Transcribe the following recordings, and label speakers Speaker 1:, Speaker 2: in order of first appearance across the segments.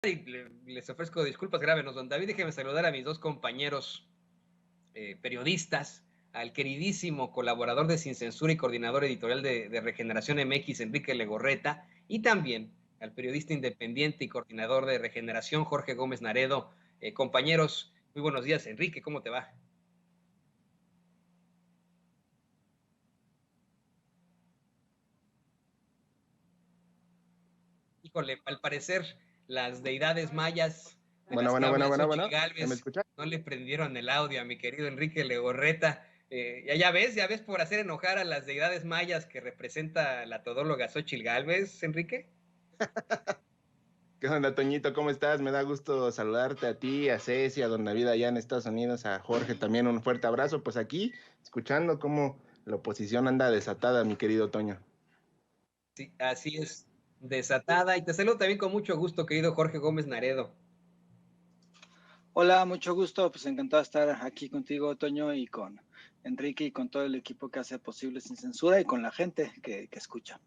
Speaker 1: y les ofrezco disculpas, grábenos, don David, déjeme saludar a mis dos compañeros periodistas, al queridísimo colaborador de Sin Censura y coordinador editorial de Regeneración MX, Enrique Legorreta, y también al periodista independiente y coordinador de Regeneración, Jorge Gómez Naredo. Compañeros, muy buenos días. Enrique, ¿cómo te va? Híjole, al parecer las deidades mayas de
Speaker 2: Bueno,
Speaker 1: las que
Speaker 2: bueno, bueno,
Speaker 1: habla
Speaker 2: bueno,
Speaker 1: Xochitl
Speaker 2: bueno. ¿Me
Speaker 1: Gálvez
Speaker 2: escucha?
Speaker 1: no le prendieron el audio a mi querido Enrique Legorreta. Ya ves por hacer enojar a las deidades mayas que representa la todóloga Xochitl Gálvez, Enrique.
Speaker 2: ¿Qué onda, Toñito? ¿Cómo estás? Me da gusto saludarte a ti, a Ceci, a Don David allá en Estados Unidos, a Jorge también un fuerte abrazo. Pues aquí, escuchando cómo la oposición anda desatada, mi querido Toño.
Speaker 1: Sí, así es, desatada. Y te saludo también con mucho gusto, querido Jorge Gómez Naredo.
Speaker 3: Hola, mucho gusto, pues encantado de estar aquí contigo, Toño, y con Enrique y con todo el equipo que hace posible Sin Censura y con la gente que escucha.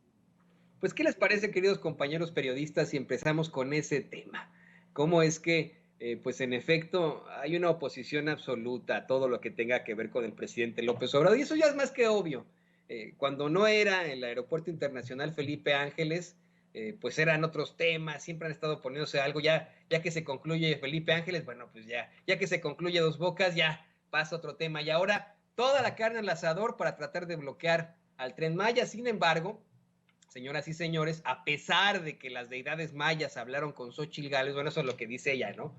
Speaker 1: Pues, ¿qué les parece, queridos compañeros periodistas, si empezamos con ese tema? ¿Cómo es que, pues en efecto, hay una oposición absoluta a todo lo que tenga que ver con el presidente López Obrador? Y eso ya es más que obvio. Cuando no era el Aeropuerto Internacional Felipe Ángeles, pues eran otros temas, siempre han estado poniéndose algo, ya que se concluye Felipe Ángeles, bueno, pues ya que se concluye Dos Bocas, ya pasa otro tema. Y ahora toda la carne al asador para tratar de bloquear al Tren Maya. Sin embargo, señoras y señores, a pesar de que las deidades mayas hablaron con Xochitl Gálvez, bueno, eso es lo que dice ella, ¿no?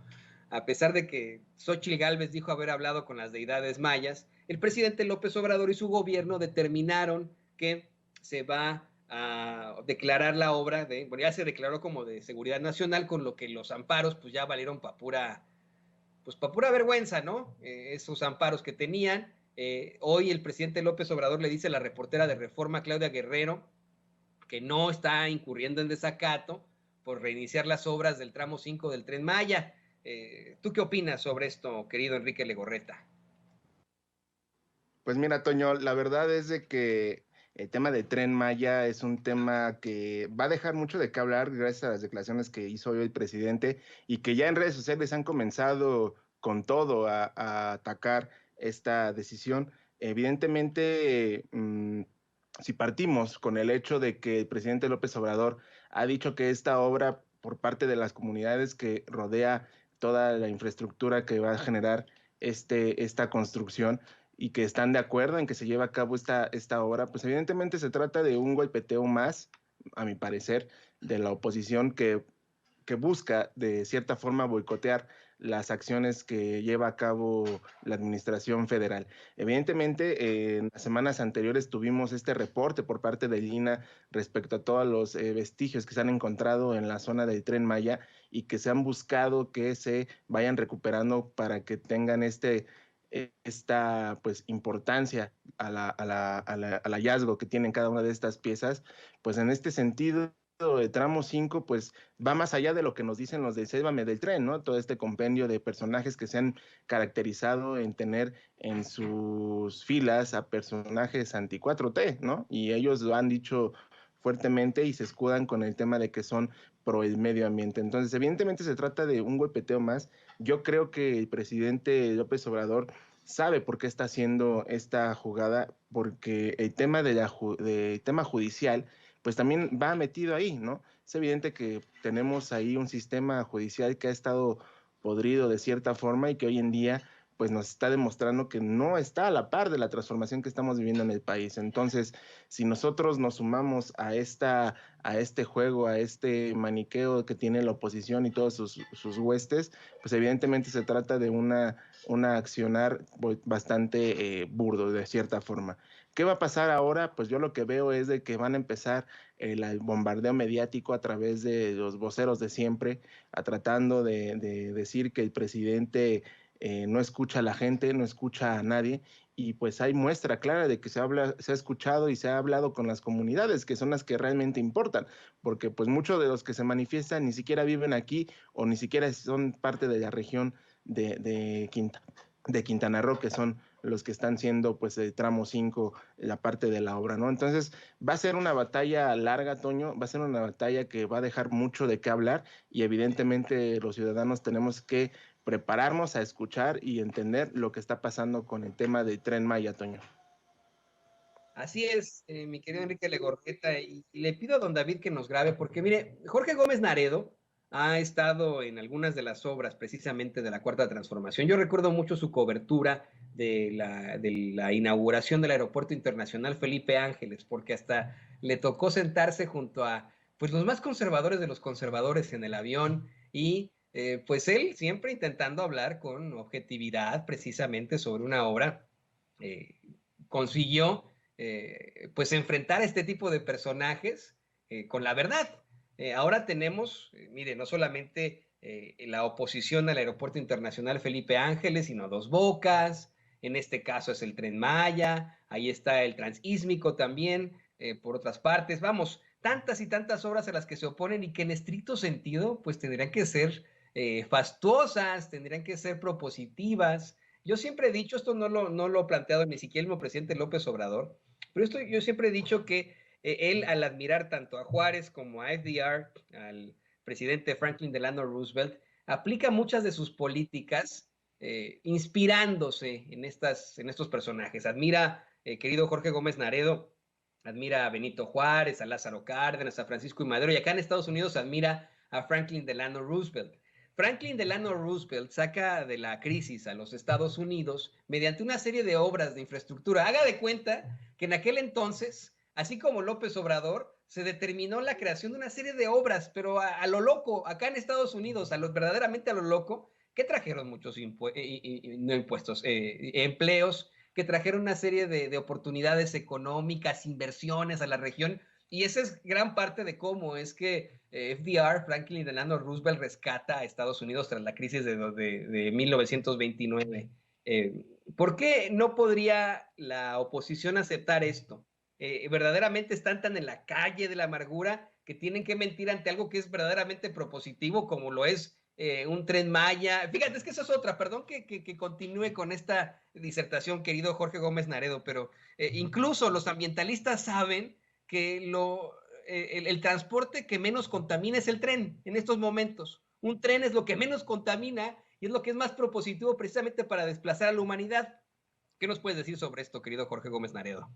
Speaker 1: A pesar de que Xochitl Gálvez dijo haber hablado con las deidades mayas, el presidente López Obrador y su gobierno determinaron que se va a declarar la obra de, bueno, ya se declaró como de seguridad nacional, con lo que los amparos pues ya valieron pues para pura vergüenza, ¿no? Esos amparos que tenían. Hoy el presidente López Obrador le dice a la reportera de Reforma, Claudia Guerrero, que no está incurriendo en desacato por reiniciar las obras del tramo 5 del Tren Maya. ¿Tú qué opinas sobre esto, querido Enrique Legorreta?
Speaker 2: Pues mira, Toño, la verdad es de que el tema de Tren Maya es un tema que va a dejar mucho de qué hablar gracias a las declaraciones que hizo hoy el presidente y que ya en redes sociales han comenzado con todo a atacar esta decisión. Evidentemente, si partimos con el hecho de que el presidente López Obrador ha dicho que esta obra por parte de las comunidades que rodea toda la infraestructura que va a generar esta construcción, y que están de acuerdo en que se lleve a cabo esta obra, pues evidentemente se trata de un golpeteo más, a mi parecer, de la oposición que busca de cierta forma boicotear las acciones que lleva a cabo la administración federal. Evidentemente, en las semanas anteriores tuvimos este reporte por parte de INA respecto a todos los vestigios que se han encontrado en la zona del Tren Maya y que se han buscado que se vayan recuperando para que tengan esta pues importancia al hallazgo que tienen cada una de estas piezas. Pues en este sentido de tramo 5 pues va más allá de lo que nos dicen los de Sálvame del Tren, ¿no? Todo este compendio de personajes que se han caracterizado en tener en sus filas a personajes anti 4T, ¿no? Y ellos lo han dicho fuertemente y se escudan con el tema de que son pro el medio ambiente. Entonces, evidentemente se trata de un golpeteo más. Yo creo que el presidente López Obrador sabe por qué está haciendo esta jugada, porque el tema de tema judicial pues también va metido ahí, ¿no? Es evidente que tenemos ahí un sistema judicial que ha estado podrido de cierta forma y que hoy en día pues nos está demostrando que no está a la par de la transformación que estamos viviendo en el país. Entonces, si nosotros nos sumamos a este juego, a este maniqueo que tiene la oposición y todos sus huestes, pues evidentemente se trata de una accionar bastante burdo de cierta forma. ¿Qué va a pasar ahora? Pues yo lo que veo es de que van a empezar el bombardeo mediático a través de los voceros de siempre, tratando de decir que el presidente no escucha a la gente, no escucha a nadie, y pues hay muestra clara de que se ha escuchado y se ha hablado con las comunidades, que son las que realmente importan, porque pues muchos de los que se manifiestan ni siquiera viven aquí o ni siquiera son parte de la región de Quintana Roo, que son los que están siendo pues el tramo 5, la parte de la obra, ¿no? Entonces va a ser una batalla larga, Toño, va a ser una batalla que va a dejar mucho de qué hablar y evidentemente los ciudadanos tenemos que prepararnos a escuchar y entender lo que está pasando con el tema del Tren Maya, Toño.
Speaker 1: Así es, mi querido Enrique Legorreta, y le pido a don David que nos grabe, porque mire, Jorge Gómez Naredo ha estado en algunas de las obras precisamente de la Cuarta Transformación. Yo recuerdo mucho su cobertura de la inauguración del Aeropuerto Internacional Felipe Ángeles, porque hasta le tocó sentarse junto a pues los más conservadores de los conservadores en el avión y pues él siempre intentando hablar con objetividad precisamente sobre una obra, eh, consiguió pues enfrentar a este tipo de personajes con la verdad. Ahora tenemos, mire, no solamente la oposición al Aeropuerto Internacional Felipe Ángeles, sino Dos Bocas, en este caso es el Tren Maya, ahí está el Transísmico también, por otras partes, vamos, tantas y tantas obras a las que se oponen y que en estricto sentido, pues tendrían que ser fastuosas, tendrían que ser propositivas. Yo siempre he dicho, esto no lo ha planteado ni siquiera el mismo presidente López Obrador, pero esto yo siempre he dicho que él, al admirar tanto a Juárez como a FDR, al presidente Franklin Delano Roosevelt, aplica muchas de sus políticas inspirándose en estos personajes. Admira, querido Jorge Gómez Naredo, admira a Benito Juárez, a Lázaro Cárdenas, a Francisco y Madero, y acá en Estados Unidos admira a Franklin Delano Roosevelt. Franklin Delano Roosevelt saca de la crisis a los Estados Unidos mediante una serie de obras de infraestructura. Haga de cuenta que en aquel entonces, así como López Obrador, se determinó la creación de una serie de obras, pero a lo loco, acá en Estados Unidos, verdaderamente a lo loco, que trajeron muchos no impuestos, empleos, que trajeron una serie de oportunidades económicas, inversiones a la región, y esa es gran parte de cómo es que FDR, Franklin Delano Roosevelt, rescata a Estados Unidos tras la crisis de 1929. ¿Por qué no podría la oposición aceptar esto? Verdaderamente están tan en la calle de la amargura que tienen que mentir ante algo que es verdaderamente propositivo, como lo es un Tren Maya. Fíjate, es que eso es otra, perdón que continúe con esta disertación, querido Jorge Gómez Naredo, pero incluso los ambientalistas saben que el transporte que menos contamina es el tren en estos momentos. Un tren es lo que menos contamina y es lo que es más propositivo precisamente para desplazar a la humanidad. ¿Qué nos puedes decir sobre esto, querido Jorge Gómez Naredo?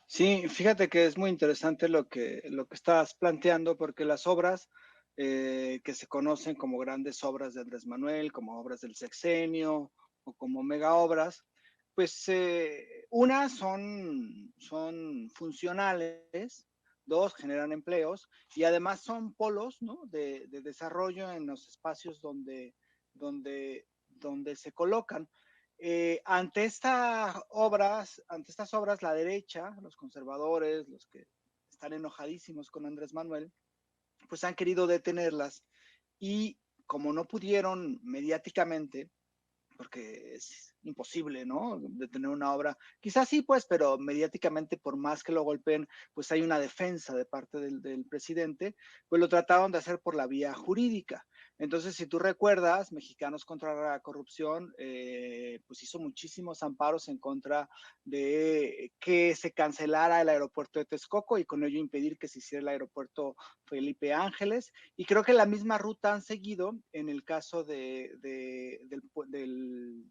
Speaker 3: Sí, fíjate que es muy interesante lo que estás planteando, porque las obras que se conocen como grandes obras de Andrés Manuel, como obras del sexenio o como mega obras, pues unas son funcionales, dos, generan empleos y además son polos, ¿no?, de desarrollo en los espacios donde se colocan. Ante estas obras, la derecha, los conservadores, los que están enojadísimos con Andrés Manuel, pues han querido detenerlas y como no pudieron mediáticamente, porque es imposible, ¿no?, detener una obra. Quizás sí, pues, pero mediáticamente, por más que lo golpeen, pues hay una defensa de parte del presidente, pues lo trataron de hacer por la vía jurídica. Entonces, si tú recuerdas, Mexicanos contra la Corrupción, pues hizo muchísimos amparos en contra de que se cancelara el aeropuerto de Texcoco y con ello impedir que se hiciera el aeropuerto Felipe Ángeles. Y creo que la misma ruta han seguido en el caso del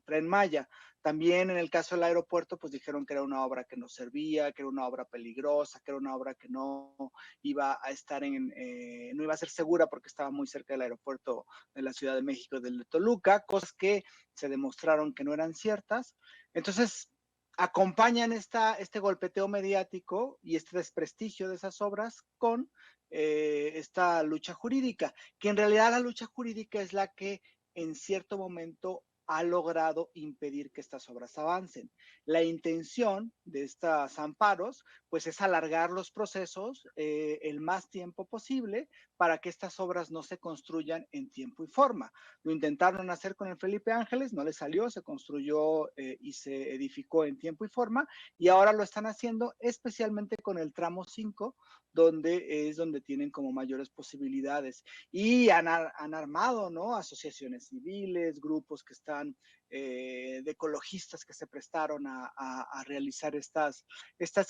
Speaker 3: Tren Maya. También en el caso del aeropuerto, pues dijeron que era una obra que no servía, que era una obra peligrosa, que era una obra que no iba a estar no iba a ser segura porque estaba muy cerca del aeropuerto de la Ciudad de México, del de Toluca, cosas que se demostraron que no eran ciertas. Entonces, acompañan este golpeteo mediático y este desprestigio de esas obras con esta lucha jurídica, que en realidad la lucha jurídica es la que en cierto momento ha logrado impedir que estas obras avancen. La intención de estos amparos, pues, es alargar los procesos el más tiempo posible para que estas obras no se construyan en tiempo y forma. Lo intentaron hacer con el Felipe Ángeles, no les salió, se construyó y se edificó en tiempo y forma, y ahora lo están haciendo especialmente con el tramo 5, donde tienen como mayores posibilidades. Y han armado, ¿no?, asociaciones civiles, grupos que están de ecologistas que se prestaron a realizar estas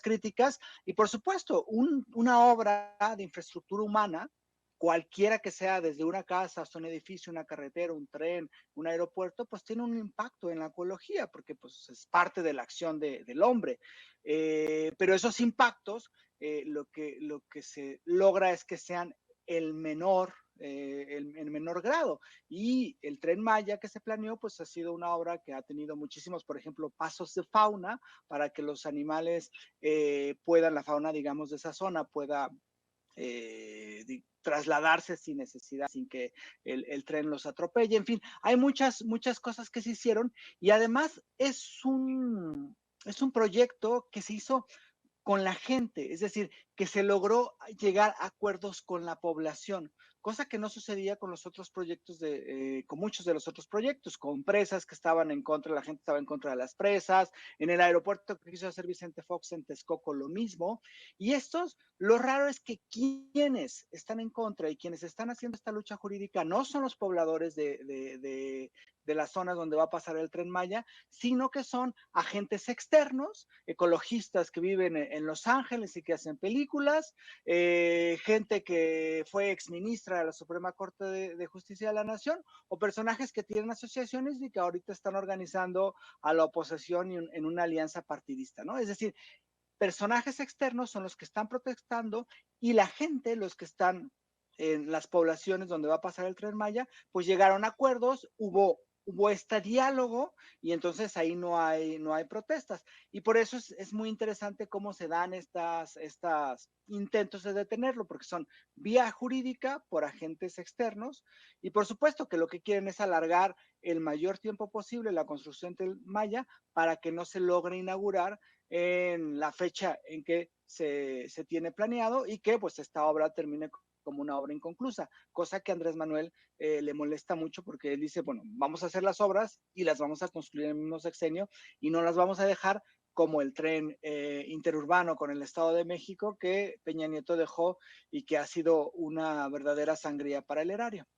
Speaker 3: críticas. Y por supuesto, una obra de infraestructura humana, cualquiera que sea, desde una casa hasta un edificio, una carretera, un tren, un aeropuerto, pues tiene un impacto en la ecología, porque pues es parte de la acción del hombre. Pero esos impactos, lo que se logra es que sean el menor grado. Y el Tren Maya que se planeó, pues ha sido una obra que ha tenido muchísimos, por ejemplo, pasos de fauna para que los animales puedan, la fauna, digamos, de esa zona pueda trasladarse sin necesidad, sin que el tren los atropelle. En fin, hay muchas cosas que se hicieron y además es un proyecto que se hizo con la gente, es decir, que se logró llegar a acuerdos con la población, cosa que no sucedía con los otros proyectos, con muchos de los otros proyectos, con presas que estaban en contra, la gente estaba en contra de las presas, en el aeropuerto que quiso hacer Vicente Fox en Texcoco lo mismo, y lo raro es que quienes están en contra y quienes están haciendo esta lucha jurídica no son los pobladores de las zonas donde va a pasar el Tren Maya, sino que son agentes externos, ecologistas que viven en Los Ángeles y que hacen películas, gente que fue exministra de la Suprema Corte de Justicia de la Nación, o personajes que tienen asociaciones y que ahorita están organizando a la oposición en una alianza partidista, ¿no? Es decir, personajes externos son los que están protestando y la gente, los que están en las poblaciones donde va a pasar el Tren Maya, pues llegaron a acuerdos, hubo este diálogo y entonces ahí no hay protestas. Y por eso es muy interesante cómo se dan estas intentos de detenerlo, porque son vía jurídica por agentes externos y por supuesto que lo que quieren es alargar el mayor tiempo posible la construcción del Maya para que no se logre inaugurar en la fecha en que se tiene planeado y que pues esta obra termine como una obra inconclusa, cosa que a Andrés Manuel le molesta mucho porque él dice, bueno, vamos a hacer las obras y las vamos a construir en el mismo sexenio y no las vamos a dejar como el tren interurbano con el Estado de México que Peña Nieto dejó y que ha sido una verdadera sangría para el erario.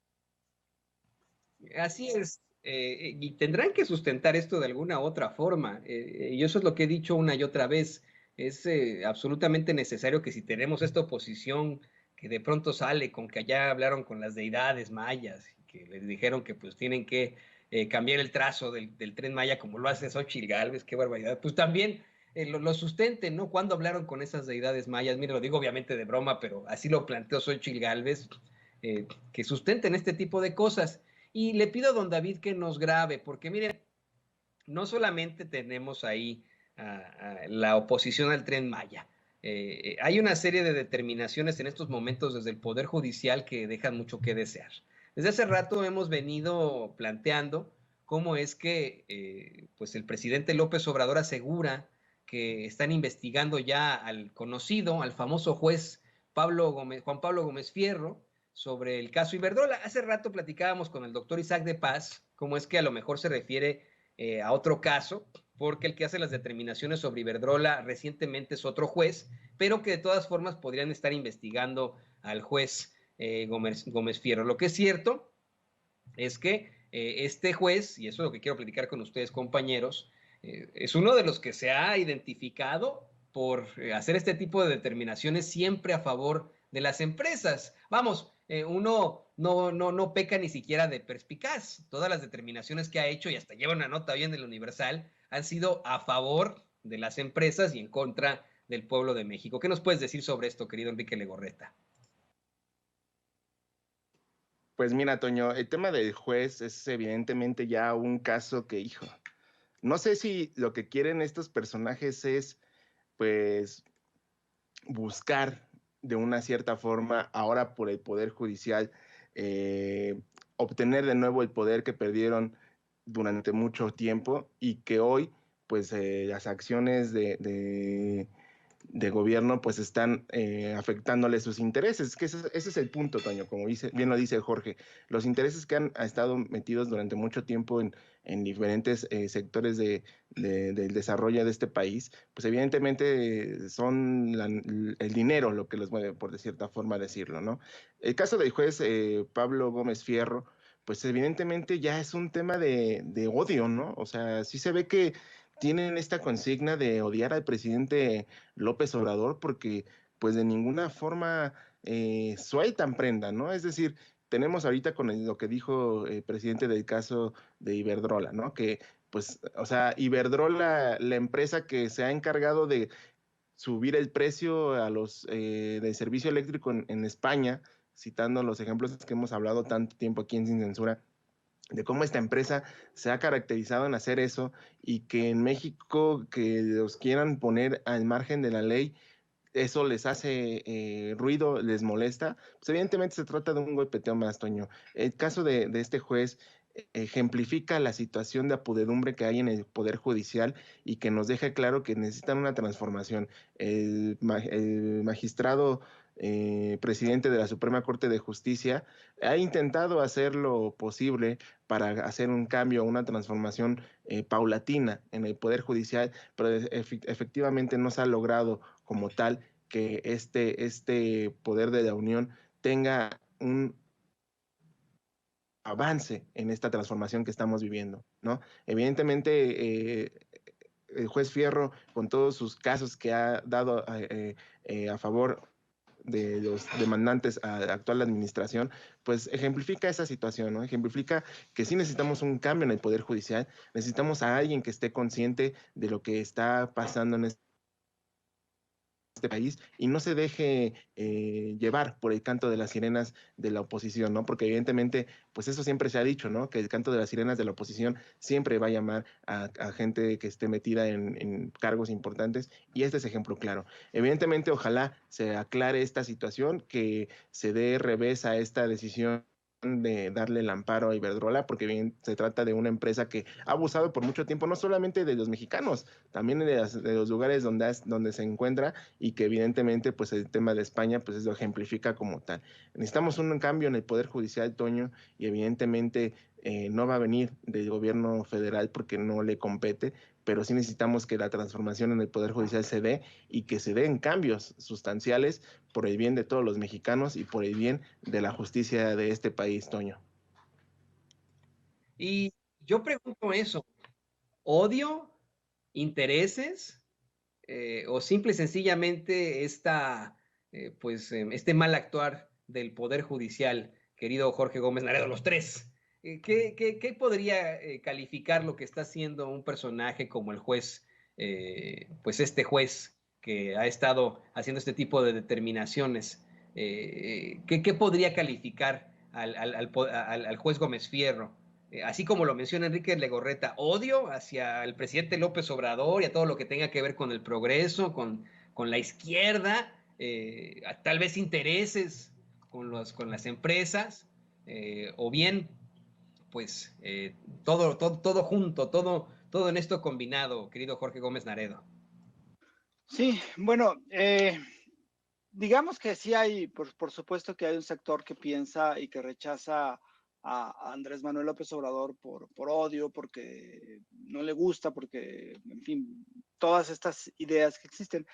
Speaker 1: Así es, y tendrán que sustentar esto de alguna otra forma, y eso es lo que he dicho una y otra vez, es absolutamente necesario que si tenemos esta oposición que de pronto sale con que allá hablaron con las deidades mayas y que les dijeron que pues tienen que cambiar el trazo del Tren Maya como lo hace Xóchitl Gálvez, qué barbaridad, pues también lo sustenten, ¿no? ¿Cuándo hablaron con esas deidades mayas? Mire, lo digo obviamente de broma, pero así lo planteó Xóchitl Gálvez, que sustenten este tipo de cosas. Y le pido a don David que nos grabe, porque miren, no solamente tenemos ahí a la oposición al Tren Maya, hay una serie de determinaciones en estos momentos desde el Poder Judicial que dejan mucho que desear. Desde hace rato hemos venido planteando cómo es que pues el presidente López Obrador asegura que están investigando ya al conocido, al famoso juez Juan Pablo Gómez Fierro, sobre el caso Iberdrola. Hace rato platicábamos con el doctor Isaac de Paz, cómo es que a lo mejor se refiere a otro caso, porque el que hace las determinaciones sobre Iberdrola recientemente es otro juez, pero que de todas formas podrían estar investigando al juez Gómez Fierro. Lo que es cierto es que este juez, y eso es lo que quiero platicar con ustedes, compañeros, es uno de los que se ha identificado por hacer este tipo de determinaciones siempre a favor de las empresas. Vamos, uno no peca ni siquiera de perspicaz. Todas las determinaciones que ha hecho, y hasta lleva una nota bien del Universal, han sido a favor de las empresas y en contra del pueblo de México. ¿Qué nos puedes decir sobre esto, querido Enrique Legorreta?
Speaker 2: Pues mira, Toño, el tema del juez es evidentemente ya un caso que, hijo, no sé si lo que quieren estos personajes es, pues, buscar de una cierta forma, ahora por el Poder Judicial, eh, obtener de nuevo el poder que perdieron durante mucho tiempo y que hoy, pues, las acciones de gobierno pues están afectándole sus intereses, que ese es el punto, Toño, como bien lo dice Jorge, los intereses que han estado metidos durante mucho tiempo en diferentes sectores del desarrollo de este país, pues evidentemente son el dinero lo que los mueve, por de cierta forma decirlo, ¿no? El caso del juez Pablo Gómez Fierro, pues evidentemente ya es un tema de odio, ¿no? O sea, sí se ve que tienen esta consigna de odiar al presidente López Obrador porque pues de ninguna forma sueltan prenda, ¿no? Es decir, tenemos ahorita con lo que dijo el presidente del caso de Iberdrola, ¿no? Que pues, o sea, Iberdrola, la empresa que se ha encargado de subir el precio a los del servicio eléctrico en España, citando los ejemplos que hemos hablado tanto tiempo aquí en Sin Censura, de cómo esta empresa se ha caracterizado en hacer eso y que en México que los quieran poner al margen de la ley, eso les hace ruido, les molesta, pues evidentemente se trata de un golpeteo más, Toño. El caso de este juez ejemplifica la situación de apodedumbre que hay en el Poder Judicial y que nos deja claro que necesitan una transformación. El magistrado presidente de la Suprema Corte de Justicia ha intentado hacer lo posible para hacer un cambio, una transformación paulatina en el Poder Judicial, pero efectivamente no se ha logrado como tal que este poder de la Unión tenga un avance en esta transformación que estamos viviendo, ¿no? Evidentemente, el juez Fierro, con todos sus casos que ha dado a favor de los demandantes a la actual administración, pues ejemplifica esa situación, ¿no? Ejemplifica que sí necesitamos un cambio en el Poder Judicial, necesitamos a alguien que esté consciente de lo que está pasando en este país y no se deje llevar por el canto de las sirenas de la oposición, ¿no? Porque evidentemente, pues eso siempre se ha dicho, ¿no? Que el canto de las sirenas de la oposición siempre va a llamar a gente que esté metida en cargos importantes y este es ejemplo claro. Evidentemente, ojalá se aclare esta situación, que se dé revés a esta decisión de darle el amparo a Iberdrola, porque bien se trata de una empresa que ha abusado por mucho tiempo, no solamente de los mexicanos, también de los lugares donde se encuentra y que evidentemente pues el tema de España pues lo ejemplifica como tal. Necesitamos un cambio en el Poder Judicial, Toño, y evidentemente no va a venir del gobierno federal porque no le compete, pero sí necesitamos que la transformación en el Poder Judicial se dé y que se den cambios sustanciales por el bien de todos los mexicanos y por el bien de la justicia de este país, Toño.
Speaker 1: Y yo pregunto eso, ¿odio, intereses o simple y sencillamente este mal actuar del Poder Judicial, querido Jorge Gómez Naredo, los tres? ¿Qué podría calificar lo que está haciendo un personaje como el juez, pues este juez que ha estado haciendo este tipo de determinaciones? ¿Qué podría calificar al juez Gómez Fierro? Así como lo menciona Enrique Legorreta, odio hacia el presidente López Obrador y a todo lo que tenga que ver con el progreso, con la izquierda, tal vez intereses con las empresas, o bien, pues, todo junto, todo en esto combinado, querido Jorge Gómez Naredo.
Speaker 3: Sí, bueno, digamos que sí hay, por supuesto que hay un sector que piensa y que rechaza a Andrés Manuel López Obrador por odio, porque no le gusta, porque, en fin, todas estas ideas que existen.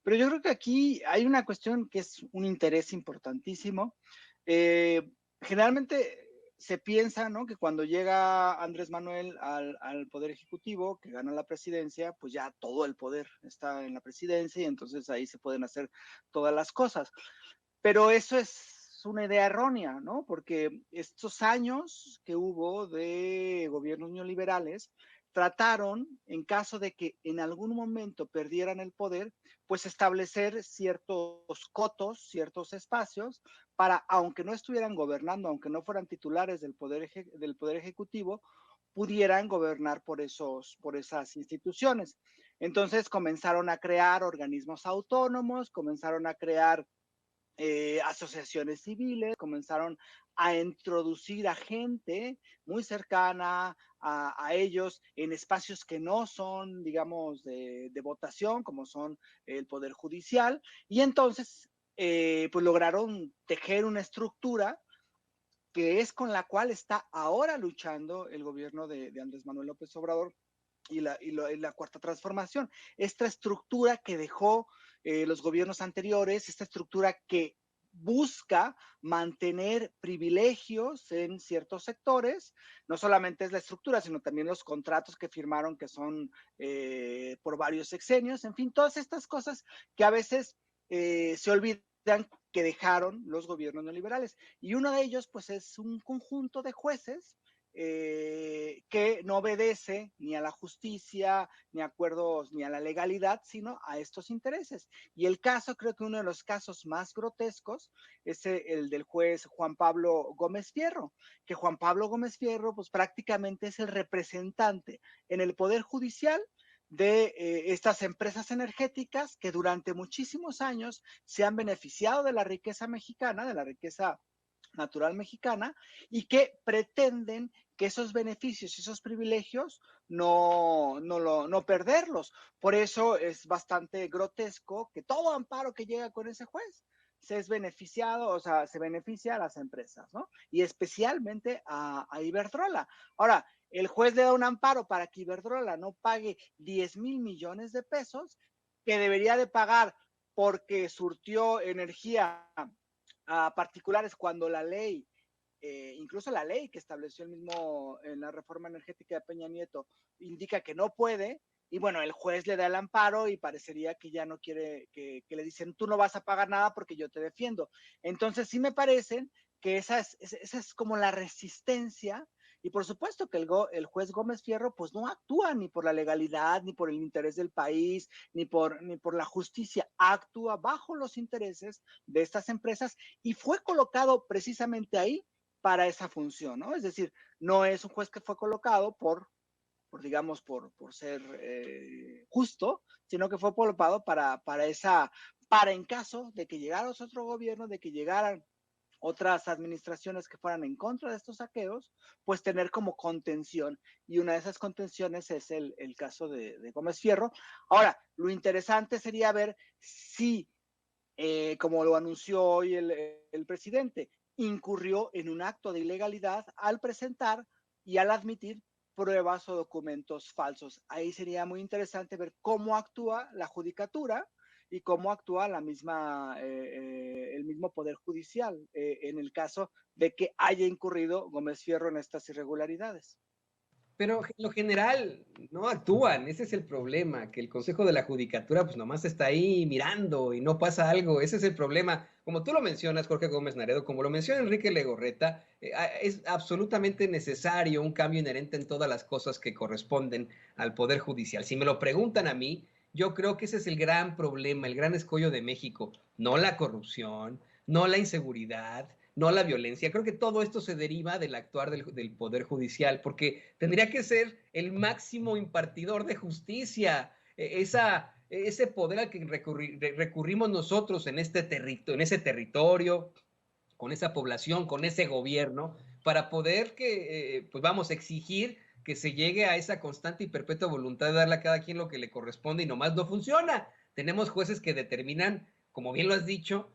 Speaker 3: Pero yo creo que aquí hay una cuestión que es un interés importantísimo. Generalmente se piensa, ¿no?, que cuando llega Andrés Manuel al Poder Ejecutivo, que gana la presidencia, pues ya todo el poder está en la presidencia y entonces ahí se pueden hacer todas las cosas. Pero eso es una idea errónea, ¿no? Porque estos años que hubo de gobiernos neoliberales trataron, en caso de que en algún momento perdieran el poder, pues establecer ciertos cotos, ciertos espacios para, aunque no estuvieran gobernando, aunque no fueran titulares del poder ejecutivo, pudieran gobernar por esas instituciones. Entonces comenzaron a crear organismos autónomos, comenzaron a crear asociaciones civiles, comenzaron a introducir a gente muy cercana a ellos en espacios que no son, digamos, de votación, como son el Poder Judicial, y entonces, pues lograron tejer una estructura que es con la cual está ahora luchando el gobierno de Andrés Manuel López Obrador y la cuarta transformación. Esta estructura que dejó los gobiernos anteriores, esta estructura que busca mantener privilegios en ciertos sectores. No solamente es la estructura, sino también los contratos que firmaron, que son por varios sexenios. En fin, todas estas cosas que a veces se olvidan que dejaron los gobiernos neoliberales. Y uno de ellos, pues, es un conjunto de jueces que no obedece ni a la justicia, ni a acuerdos, ni a la legalidad, sino a estos intereses. Y el caso, creo que uno de los casos más grotescos es el del juez Juan Pablo Gómez Fierro, que Juan Pablo Gómez Fierro, pues, prácticamente es el representante en el Poder Judicial de estas empresas energéticas que durante muchísimos años se han beneficiado de la riqueza mexicana, de la riqueza natural mexicana, y que pretenden que esos beneficios y esos privilegios no perderlos. Por eso es bastante grotesco que todo amparo que llega con ese juez se es beneficiado, o sea, se beneficia a las empresas, ¿no? Y especialmente a Iberdrola. Ahora, el juez le da un amparo para que Iberdrola no pague 10,000 millones de pesos, que debería de pagar porque surtió energía a particulares, cuando la ley, incluso la ley que estableció el mismo en la reforma energética de Peña Nieto, indica que no puede. Y bueno, el juez le da el amparo y parecería que ya no quiere, que le dicen, tú no vas a pagar nada porque yo te defiendo. Entonces sí me parece que esa es como la resistencia. Y por supuesto que el juez Gómez Fierro pues no actúa ni por la legalidad, ni por el interés del país, ni por la justicia, actúa bajo los intereses de estas empresas y fue colocado precisamente ahí para esa función, ¿no? Es decir, no es un juez que fue colocado por digamos, por ser justo, sino que fue colocado para en caso de que llegara otro gobierno, de que llegaran otras administraciones que fueran en contra de estos saqueos, pues tener como contención. Y una de esas contenciones es el caso de Gómez Fierro. Ahora, lo interesante sería ver si, como lo anunció hoy el presidente, incurrió en un acto de ilegalidad al presentar y al admitir pruebas o documentos falsos. Ahí sería muy interesante ver cómo actúa la judicatura y cómo actúa el mismo Poder Judicial en el caso de que haya incurrido Gómez Fierro en estas irregularidades.
Speaker 1: Pero en lo general no actúan, ese es el problema, que el Consejo de la Judicatura pues nomás está ahí mirando y no pasa algo, ese es el problema. Como tú lo mencionas, Jorge Gómez Naredo, como lo menciona Enrique Legorreta, es absolutamente necesario un cambio inherente en todas las cosas que corresponden al Poder Judicial. Si me lo preguntan a mí, yo creo que ese es el gran problema, el gran escollo de México, no la corrupción, no la inseguridad, no la violencia. Creo que todo esto se deriva del actuar del Poder Judicial, porque tendría que ser el máximo impartidor de justicia, ese poder al que recurrimos nosotros en ese territorio, con esa población, con ese gobierno, para poder pues vamos, exigir que se llegue a esa constante y perpetua voluntad de darle a cada quien lo que le corresponde y nomás no funciona. Tenemos jueces que determinan, como bien lo has dicho,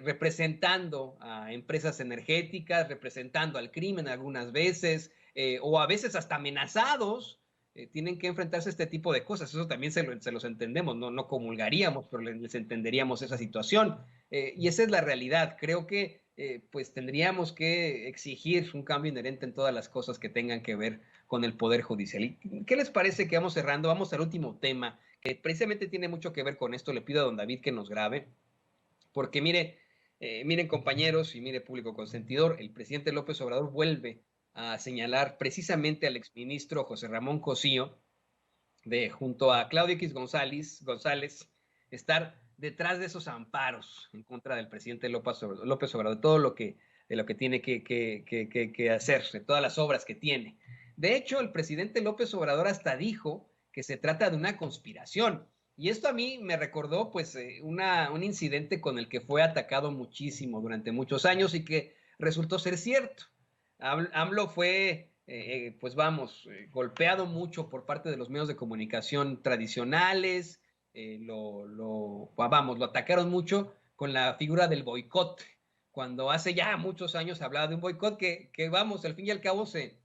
Speaker 1: representando a empresas energéticas, representando al crimen algunas veces, o a veces hasta amenazados, tienen que enfrentarse a este tipo de cosas. Eso también se los entendemos, no comulgaríamos, pero les entenderíamos esa situación. Y esa es la realidad. Creo que pues tendríamos que exigir un cambio inherente en todas las cosas que tengan que ver con el Poder Judicial. ¿Y qué les parece que vamos cerrando? Vamos al último tema, que precisamente tiene mucho que ver con esto. Le pido a don David que nos grabe. Porque miren compañeros y mire público consentidor, el presidente López Obrador vuelve a señalar precisamente al exministro José Ramón Cosío, junto a Claudio X González, estar detrás de esos amparos en contra del presidente López Obrador, de todo lo que tiene que hacer, de todas las obras que tiene. De hecho, el presidente López Obrador hasta dijo que se trata de una conspiración. Y esto a mí me recordó pues un incidente con el que fue atacado muchísimo durante muchos años y que resultó ser cierto. AMLO fue, pues vamos, golpeado mucho por parte de los medios de comunicación tradicionales, lo atacaron mucho con la figura del boicot, cuando hace ya muchos años hablaba de un boicot que vamos, al fin y al cabo se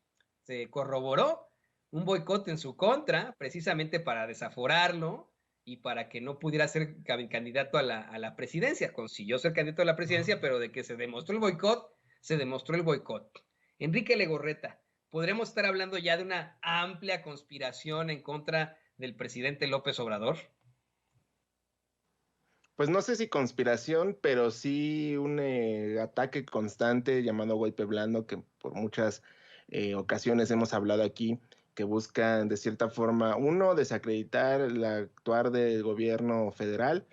Speaker 1: corroboró, un boicot en su contra, precisamente para desaforarlo, y para que no pudiera ser candidato a la presidencia. Consiguió ser candidato a la presidencia, pero de que se demostró el boicot, se demostró el boicot. Enrique Legorreta, ¿podremos estar hablando ya de una amplia conspiración en contra del presidente López Obrador?
Speaker 2: Pues no sé si conspiración, pero sí un ataque constante llamado golpe blando, que por muchas ocasiones hemos hablado aquí, que buscan de cierta forma, uno, desacreditar el actuar del gobierno federal,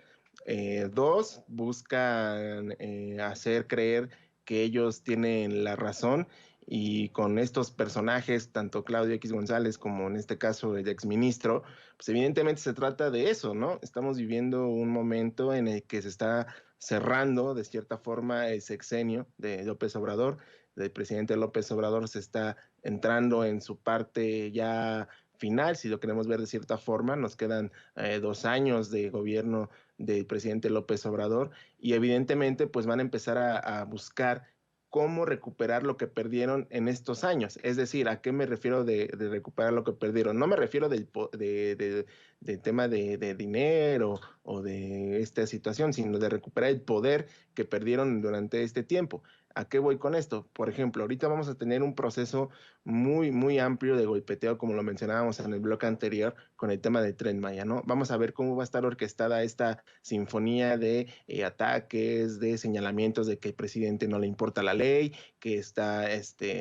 Speaker 2: dos, buscan hacer creer que ellos tienen la razón y con estos personajes, tanto Claudio X González como en este caso el exministro, pues evidentemente se trata de eso, ¿no? Estamos viviendo un momento en el que se está cerrando de cierta forma el sexenio de López Obrador, del presidente López Obrador se está entrando en su parte ya final, si lo queremos ver de cierta forma, nos quedan 2 años de gobierno del presidente López Obrador y evidentemente pues van a empezar a buscar cómo recuperar lo que perdieron en estos años. Es decir, ¿a qué me refiero de recuperar lo que perdieron? No me refiero del tema de dinero o de esta situación, sino de recuperar el poder que perdieron durante este tiempo. ¿A qué voy con esto? Por ejemplo, ahorita vamos a tener un proceso muy, muy amplio de golpeteo, como lo mencionábamos en el bloque anterior, con el tema del Tren Maya, ¿no? Vamos a ver cómo va a estar orquestada esta sinfonía de ataques, de señalamientos de que el presidente no le importa la ley, que está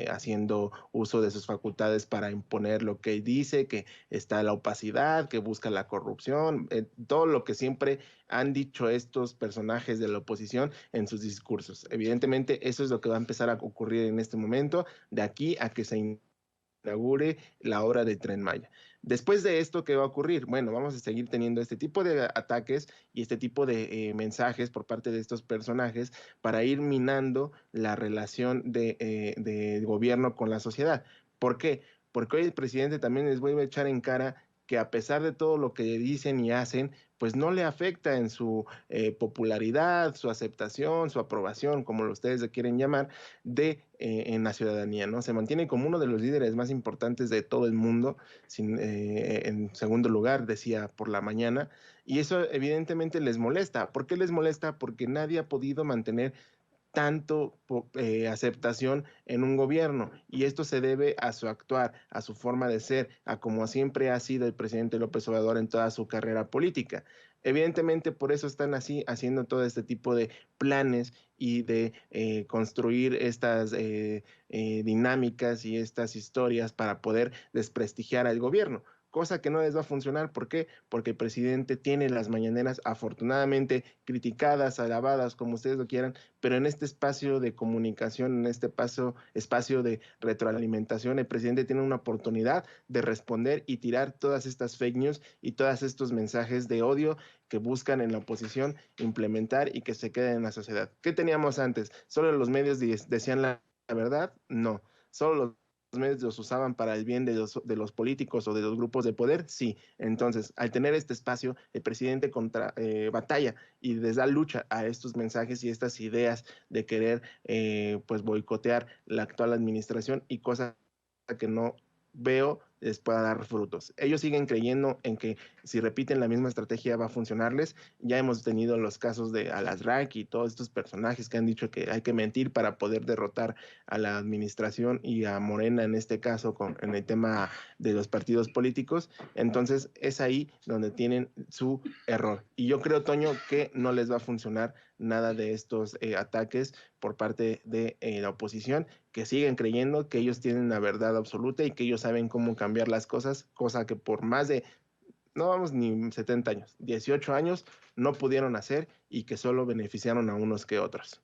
Speaker 2: haciendo uso de sus facultades para imponer lo que él dice, que está la opacidad, que busca la corrupción, todo lo que siempre han dicho estos personajes de la oposición en sus discursos. Evidentemente, eso es lo que va a empezar a ocurrir en este momento, de aquí a que se inaugure la obra de Tren Maya. Después de esto, ¿qué va a ocurrir? Bueno, vamos a seguir teniendo este tipo de ataques y este tipo de mensajes por parte de estos personajes para ir minando la relación de gobierno con la sociedad. ¿Por qué? Porque hoy el presidente también les vuelve a echar en cara que a pesar de todo lo que dicen y hacen, pues no le afecta en su popularidad, su aceptación, su aprobación, como ustedes le quieren llamar, en la ciudadanía, ¿no? Se mantiene como uno de los líderes más importantes de todo el mundo, en segundo lugar, decía por la mañana, y eso evidentemente les molesta. ¿Por qué les molesta? Porque nadie ha podido mantener tanto aceptación en un gobierno y esto se debe a su actuar, a su forma de ser, a como siempre ha sido el presidente López Obrador en toda su carrera política. Evidentemente por eso están así haciendo todo este tipo de planes y de construir estas dinámicas y estas historias para poder desprestigiar al gobierno, cosa que no les va a funcionar. ¿Por qué? Porque el presidente tiene las mañaneras afortunadamente criticadas, alabadas, como ustedes lo quieran, pero en este espacio de comunicación, en este espacio de retroalimentación, el presidente tiene una oportunidad de responder y tirar todas estas fake news y todos estos mensajes de odio que buscan en la oposición implementar y que se queden en la sociedad. ¿Qué teníamos antes? ¿Solo los medios decían la verdad? No. ¿Solo los medios los usaban para el bien de los políticos o de los grupos de poder? Sí. Entonces, al tener este espacio, el presidente batalla y les da lucha a estos mensajes y estas ideas de querer pues boicotear la actual administración y cosa que no veo les pueda dar frutos. Ellos siguen creyendo en que si repiten la misma estrategia va a funcionarles. Ya hemos tenido los casos de Alasrak y todos estos personajes que han dicho que hay que mentir para poder derrotar a la administración y a Morena en este caso en el tema de los partidos políticos. Entonces es ahí donde tienen su error. Y yo creo, Toño, que no les va a funcionar nada de estos ataques por parte de la oposición, que siguen creyendo que ellos tienen la verdad absoluta y que ellos saben cómo cambiar las cosas, cosa que por más de, no vamos ni 70 años, 18 años no pudieron hacer y que solo beneficiaron a unos que otros.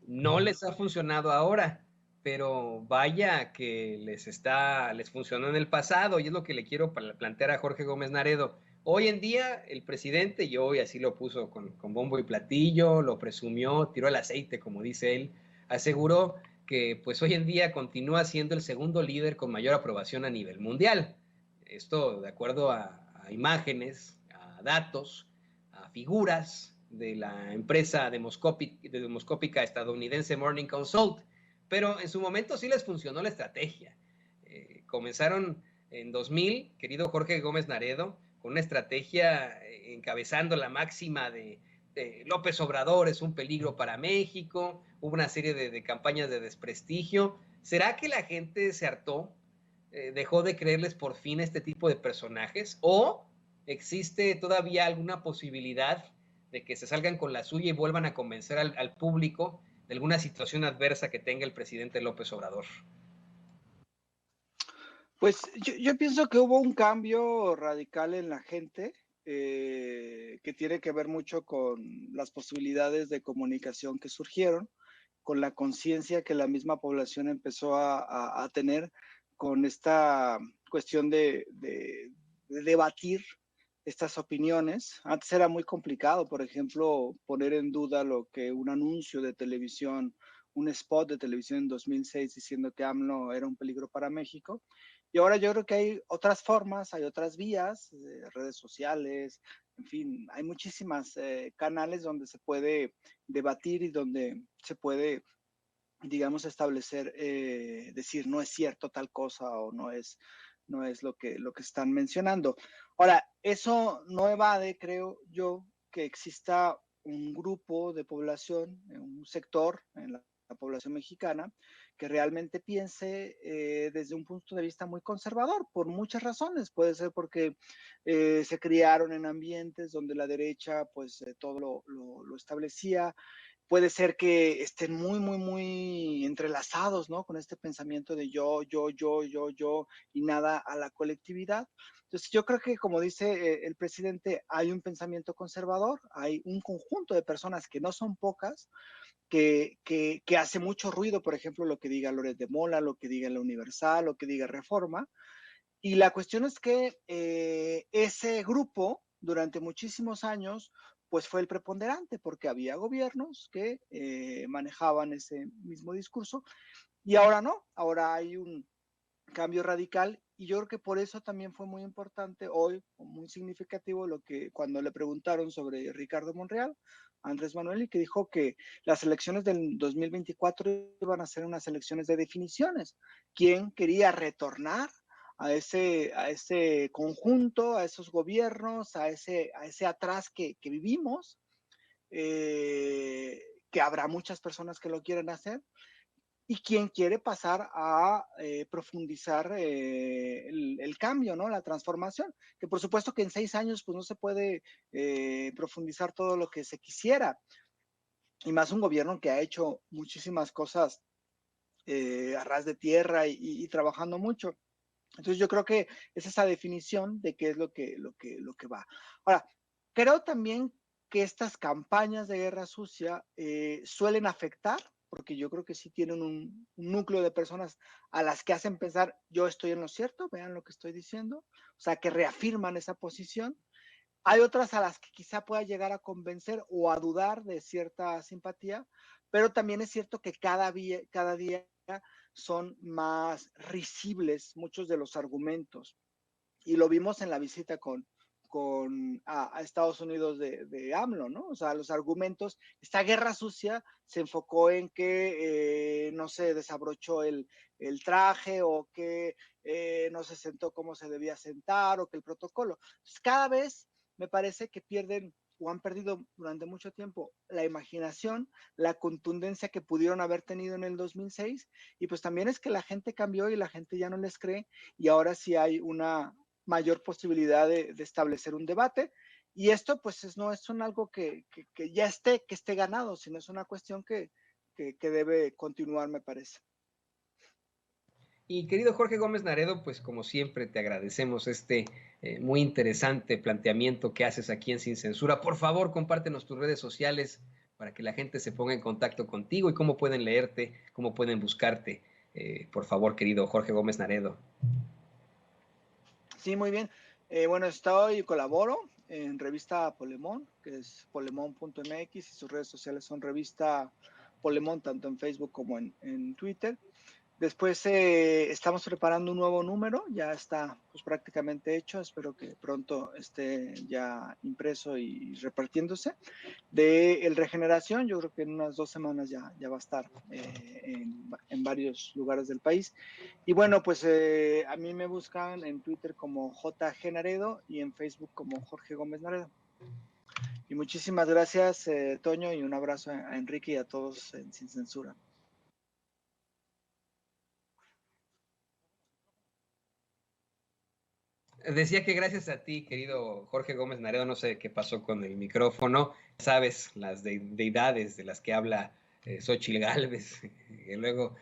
Speaker 1: No les ha funcionado ahora, pero vaya que les funcionó en el pasado y es lo que le quiero plantear a Jorge Gómez Naredo. Hoy en día el presidente, y hoy así lo puso con bombo y platillo, lo presumió, tiró el aceite, como dice él, aseguró que pues hoy en día continúa siendo el segundo líder con mayor aprobación a nivel mundial. Esto de acuerdo a imágenes, a datos, a figuras de la empresa demoscópica estadounidense Morning Consult, pero en su momento sí les funcionó la estrategia. Comenzaron en 2000, querido Jorge Gómez Naredo, con una estrategia encabezando la máxima de López Obrador es un peligro para México, hubo una serie de campañas de desprestigio. ¿Será que la gente se hartó, dejó de creerles por fin a este tipo de personajes? ¿O existe todavía alguna posibilidad de que se salgan con la suya y vuelvan a convencer al público de alguna situación adversa que tenga el presidente López Obrador?
Speaker 3: Pues yo pienso que hubo un cambio radical en la gente, que tiene que ver mucho con las posibilidades de comunicación que surgieron, con la conciencia que la misma población empezó a tener con esta cuestión de debatir estas opiniones. Antes era muy complicado, por ejemplo, poner en duda lo que un anuncio de televisión, un spot de televisión en 2006 diciendo que AMLO era un peligro para México. Y ahora yo creo que hay otras formas, hay otras vías, redes sociales, en fin, hay muchísimas canales donde se puede debatir y donde se puede, digamos, establecer, decir no es cierto tal cosa o no es lo que están mencionando. Ahora, eso no evade, creo yo, que exista un grupo de población, un sector en la población mexicana, que realmente piense desde un punto de vista muy conservador, por muchas razones. Puede ser porque se criaron en ambientes donde la derecha, pues, todo lo establecía. Puede ser que estén muy entrelazados, ¿no? Con este pensamiento de yo, y nada a la colectividad. Entonces, yo creo que, como dice el presidente, hay un pensamiento conservador, hay un conjunto de personas que no son pocas, que hace mucho ruido, por ejemplo, lo que diga Loret de Mola, lo que diga La Universal, lo que diga Reforma. Y la cuestión es que ese grupo, durante muchísimos años, pues fue el preponderante, porque había gobiernos que manejaban ese mismo discurso, y ahora no, ahora hay un cambio radical, y yo creo que por eso también fue muy importante hoy, muy significativo, lo que cuando le preguntaron sobre Ricardo Monreal, Andrés Manuel, y que dijo que las elecciones del 2024 iban a ser unas elecciones de definiciones. ¿Quién quería retornar a ese conjunto, a esos gobiernos, a ese atrás que vivimos? Que habrá muchas personas que lo quieren hacer, y quien quiere pasar a profundizar el cambio, ¿no? La transformación, que por supuesto que en 6 años pues no se puede profundizar todo lo que se quisiera, y más un gobierno que ha hecho muchísimas cosas a ras de tierra y trabajando mucho. Entonces yo creo que es esa definición de qué es lo que va. Ahora, creo también que estas campañas de guerra sucia suelen afectar, porque yo creo que sí tienen un núcleo de personas a las que hacen pensar, yo estoy en lo cierto, vean lo que estoy diciendo, o sea, que reafirman esa posición. Hay otras a las que quizá pueda llegar a convencer o a dudar de cierta simpatía, pero también es cierto que cada día son más risibles muchos de los argumentos. Y lo vimos en la visita a Estados Unidos de AMLO, ¿no? O sea, los argumentos, esta guerra sucia se enfocó en que no se desabrochó el traje, o que no se sentó como se debía sentar, o que el protocolo. Entonces, cada vez me parece que pierden o han perdido durante mucho tiempo la imaginación, la contundencia que pudieron haber tenido en el 2006, y pues también es que la gente cambió y la gente ya no les cree, y ahora sí hay una mayor posibilidad de establecer un debate, y esto pues no es algo que ya esté ganado, sino es una cuestión que debe continuar, me parece.
Speaker 1: Y querido Jorge Gómez Naredo, pues como siempre te agradecemos este muy interesante planteamiento que haces aquí en Sin Censura. Por favor, compártenos tus redes sociales para que la gente se ponga en contacto contigo y cómo pueden leerte, cómo pueden buscarte. Por favor, querido Jorge Gómez Naredo.
Speaker 3: Sí, muy bien. Bueno, estoy y colaboro en revista Polemón, que es polemón.mx, y sus redes sociales son revista Polemón, tanto en Facebook como en Twitter. Después estamos preparando un nuevo número, ya está pues prácticamente hecho, espero que pronto esté ya impreso y repartiéndose. De el Regeneración, yo creo que en unas 2 semanas ya va a estar en varios lugares del país. Y bueno, pues a mí me buscan en Twitter como JG Naredo y en Facebook como Jorge Gómez Naredo. Y muchísimas gracias, Toño, y un abrazo a Enrique y a todos en Sin Censura.
Speaker 1: Decía que gracias a ti, querido Jorge Gómez Naredo, no sé qué pasó con el micrófono, sabes, las deidades de las que habla Xóchitl Gálvez, que luego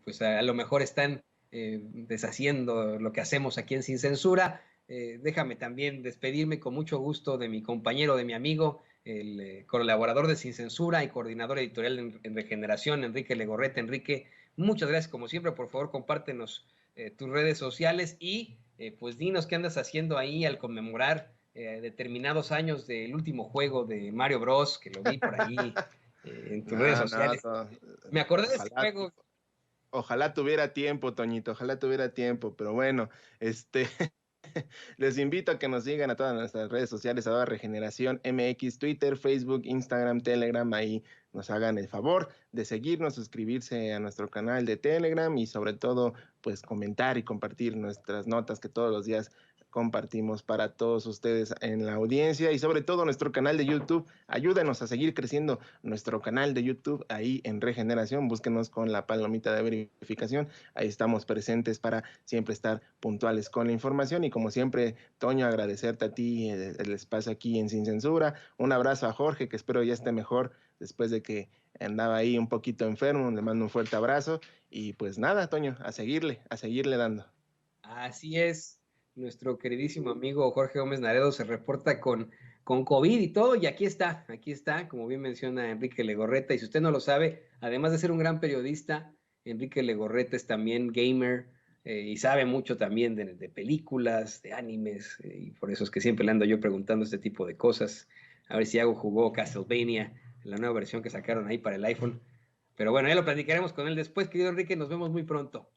Speaker 1: pues a lo mejor están deshaciendo lo que hacemos aquí en Sin Censura. Déjame también despedirme con mucho gusto de mi compañero, de mi amigo, el colaborador de Sin Censura y coordinador editorial en Regeneración, Enrique Legorreta. Enrique, muchas gracias como siempre, por favor compártenos tus redes sociales y pues dinos qué andas haciendo ahí al conmemorar determinados años del último juego de Mario Bros, que lo vi por ahí en tus redes sociales. Me acordé de ese juego.
Speaker 2: Ojalá tuviera tiempo, Toñito, ojalá tuviera tiempo, pero bueno, les invito a que nos sigan a todas nuestras redes sociales, Regeneración MX, Twitter, Facebook, Instagram, Telegram, ahí nos hagan el favor de seguirnos, suscribirse a nuestro canal de Telegram y sobre todo, pues comentar y compartir nuestras notas que todos los días compartimos para todos ustedes en la audiencia y sobre todo nuestro canal de YouTube. Ayúdenos a seguir creciendo nuestro canal de YouTube ahí en Regeneración. Búsquenos con la palomita de verificación. Ahí estamos presentes para siempre estar puntuales con la información y como siempre, Toño, agradecerte a ti el espacio aquí en Sin Censura. Un abrazo a Jorge, que espero ya esté mejor después de que andaba ahí un poquito enfermo. Le mando un fuerte abrazo y pues nada, Toño, a seguirle dando.
Speaker 1: Así es, nuestro queridísimo amigo Jorge Gómez Naredo se reporta con COVID y todo, y aquí está, como bien menciona Enrique Legorreta, y si usted no lo sabe, además de ser un gran periodista, Enrique Legorreta es también gamer y sabe mucho también de películas, de animes, y por eso es que siempre le ando yo preguntando este tipo de cosas. A ver si Iago jugó Castlevania, la nueva versión que sacaron ahí para el iPhone. Pero bueno, ya lo platicaremos con él después, querido Enrique, nos vemos muy pronto.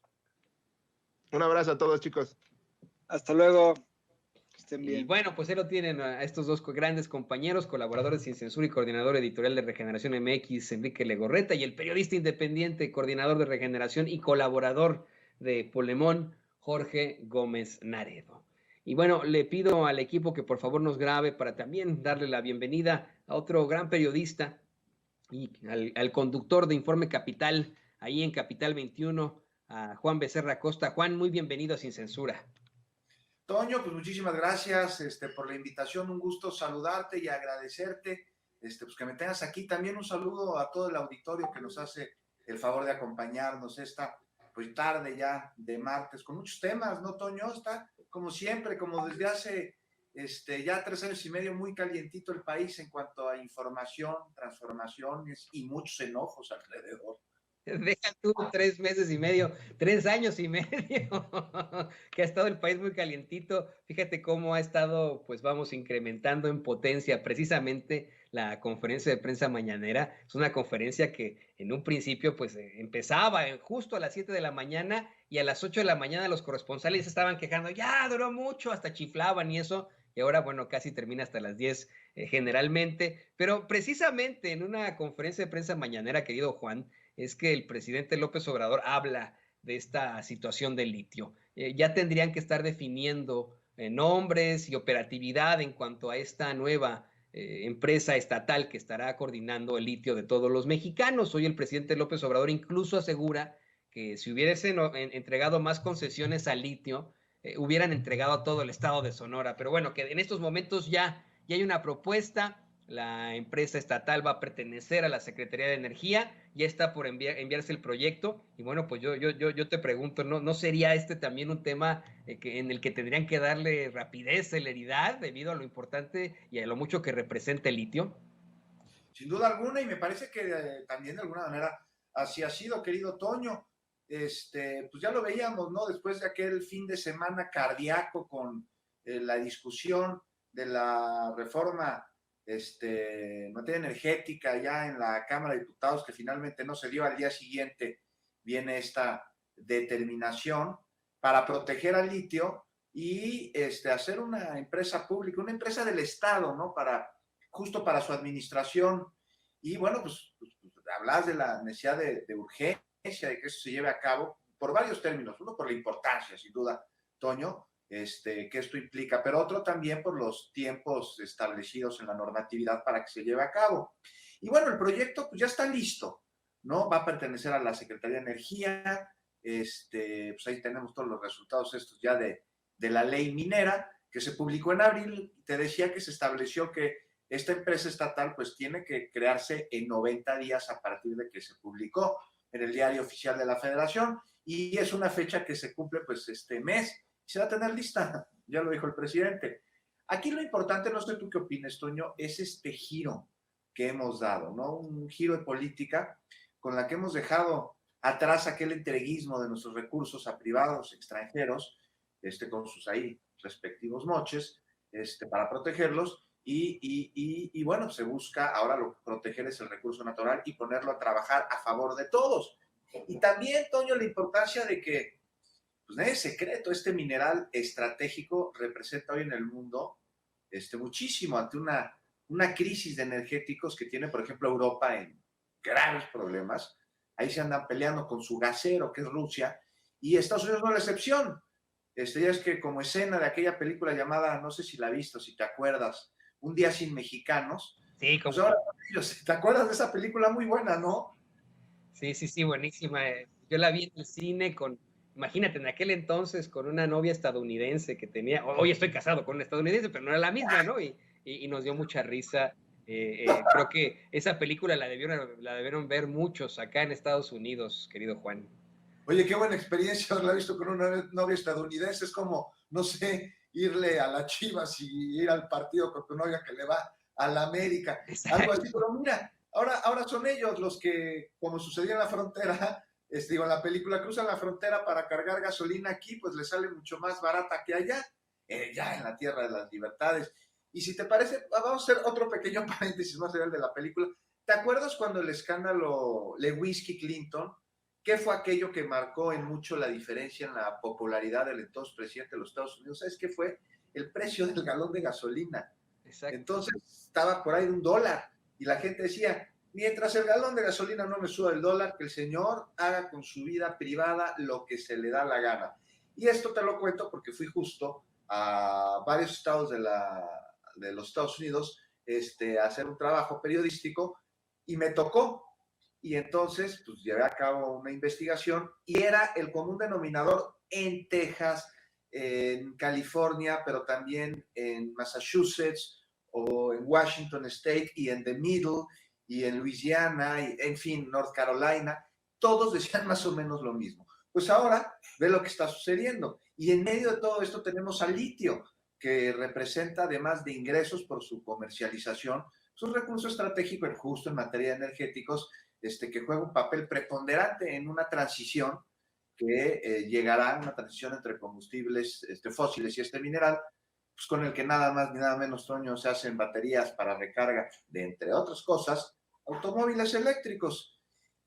Speaker 2: Un abrazo a todos, chicos.
Speaker 3: Hasta luego. Que estén bien.
Speaker 1: Y bueno, pues ahí lo tienen a estos dos grandes compañeros, colaboradores Sin Censura y coordinador editorial de Regeneración MX, Enrique Legorreta, y el periodista independiente, coordinador de Regeneración y colaborador de Polemón, Jorge Gómez Naredo. Y bueno, le pido al equipo que por favor nos grabe para también darle la bienvenida a otro gran periodista y al conductor de Informe Capital, ahí en Capital 21, a Juan Becerra Costa. Juan, muy bienvenido a Sin Censura.
Speaker 4: Toño, pues muchísimas gracias por la invitación, un gusto saludarte y agradecerte pues que me tengas aquí. También un saludo a todo el auditorio que nos hace el favor de acompañarnos esta pues tarde ya de martes con muchos temas, ¿no, Toño? Está como siempre, como desde hace ya 3 años y medio muy calientito el país en cuanto a información, transformaciones y muchos enojos alrededor.
Speaker 1: Deja tú 3 meses y medio, 3 años y medio, que ha estado el país muy calientito. Fíjate cómo ha estado, pues vamos incrementando en potencia precisamente la conferencia de prensa mañanera. Es una conferencia que en un principio pues empezaba justo a las 7 de la mañana y a las 8 de la mañana los corresponsales estaban quejando, ya duró mucho, hasta chiflaban y eso. Y ahora, bueno, casi termina hasta las 10 generalmente. Pero precisamente en una conferencia de prensa mañanera, querido Juan, es que el presidente López Obrador habla de esta situación del litio. Ya tendrían que estar definiendo nombres y operatividad en cuanto a esta nueva empresa estatal que estará coordinando el litio de todos los mexicanos. Hoy el presidente López Obrador incluso asegura que si hubiesen entregado más concesiones al litio, hubieran entregado a todo el estado de Sonora. Pero bueno, que en estos momentos ya hay una propuesta. La empresa estatal va a pertenecer a la Secretaría de Energía, ya está por enviarse el proyecto y bueno, pues yo te pregunto, ¿no sería este también un tema en el que tendrían que darle rapidez, celeridad, debido a lo importante y a lo mucho que representa el litio?
Speaker 4: Sin duda alguna, y me parece que también de alguna manera así ha sido, querido Toño. Pues ya lo veíamos, ¿no? Después de aquel fin de semana cardíaco con la discusión de la reforma en materia energética ya en la Cámara de Diputados, que finalmente no se dio. Al día siguiente viene esta determinación para proteger al litio y hacer una empresa pública, una empresa del Estado, ¿no? Justo para su administración. Y bueno, pues hablas de la necesidad de urgencia, de que eso se lleve a cabo por varios términos. Uno, por la importancia, sin duda, Toño, que esto implica, pero otro también por los tiempos establecidos en la normatividad para que se lleve a cabo. Y bueno, el proyecto pues ya está listo, ¿no? Va a pertenecer a la Secretaría de Energía. Pues ahí tenemos todos los resultados estos ya de la ley minera, que se publicó en abril. Te decía que se estableció que esta empresa estatal pues tiene que crearse en 90 días a partir de que se publicó en el Diario Oficial de la Federación, y es una fecha que se cumple pues este mes, y se va a tener lista, ya lo dijo el presidente. Aquí lo importante, no sé tú qué opinas, Toño, es este giro que hemos dado, ¿no? Un giro de política con la que hemos dejado atrás aquel entreguismo de nuestros recursos a privados extranjeros, con sus ahí respectivos moches, para protegerlos, y bueno, se busca ahora proteger es el recurso natural y ponerlo a trabajar a favor de todos. Y también, Toño, la importancia de que, pues no es secreto, este mineral estratégico representa hoy en el mundo muchísimo ante una crisis de energéticos que tiene, por ejemplo, Europa en graves problemas. Ahí se andan peleando con su gasero, que es Rusia, y Estados Unidos no es la excepción. Ya es que como escena de aquella película llamada, no sé si la has visto, si te acuerdas, Un día sin mexicanos.
Speaker 1: Sí,
Speaker 4: pues ahora ellos, ¿te acuerdas de esa película? Muy buena, ¿no?
Speaker 1: Sí, buenísima. Yo la vi en el cine imagínate, en aquel entonces con una novia estadounidense que tenía, hoy estoy casado con una estadounidense, pero no era la misma, ¿no? Y nos dio mucha risa. Creo que esa película la debieron ver muchos acá en Estados Unidos, querido Juan.
Speaker 4: Oye, qué buena experiencia haberla visto con una novia estadounidense. Es como, no sé, irle a las Chivas y ir al partido con tu novia que le va a la América. Exacto. Algo así, pero mira, ahora son ellos los que, como sucedía en la frontera, en la película, cruzan la frontera para cargar gasolina aquí, pues les sale mucho más barata que allá, ya en la tierra de las libertades. Y si te parece, vamos a hacer otro pequeño paréntesis más allá de la película. ¿Te acuerdas cuando el escándalo Lewinsky-Clinton, qué fue aquello que marcó en mucho la diferencia en la popularidad del entonces presidente de los Estados Unidos? ¿Sabes qué fue? El precio del galón de gasolina. Exacto. Entonces estaba por ahí de $1 y la gente decía, mientras el galón de gasolina no me suba el dólar, que el señor haga con su vida privada lo que se le da la gana. Y esto te lo cuento porque fui justo a varios estados de los Estados Unidos a hacer un trabajo periodístico y me tocó. Y entonces, pues llevé a cabo una investigación y era el común denominador en Texas, en California, pero también en Massachusetts o en Washington State y en The Middle y en Louisiana y en fin, North Carolina. Todos decían más o menos lo mismo. Pues ahora ve lo que está sucediendo. Y en medio de todo esto tenemos al litio, que representa, además de ingresos por su comercialización, es un recurso estratégico justo en materia de energéticos, que juega un papel preponderante en una transición que llegará, una transición entre combustibles fósiles y este mineral, pues con el que nada más ni nada menos, Toño, se hacen baterías para recarga de, entre otras cosas, automóviles eléctricos.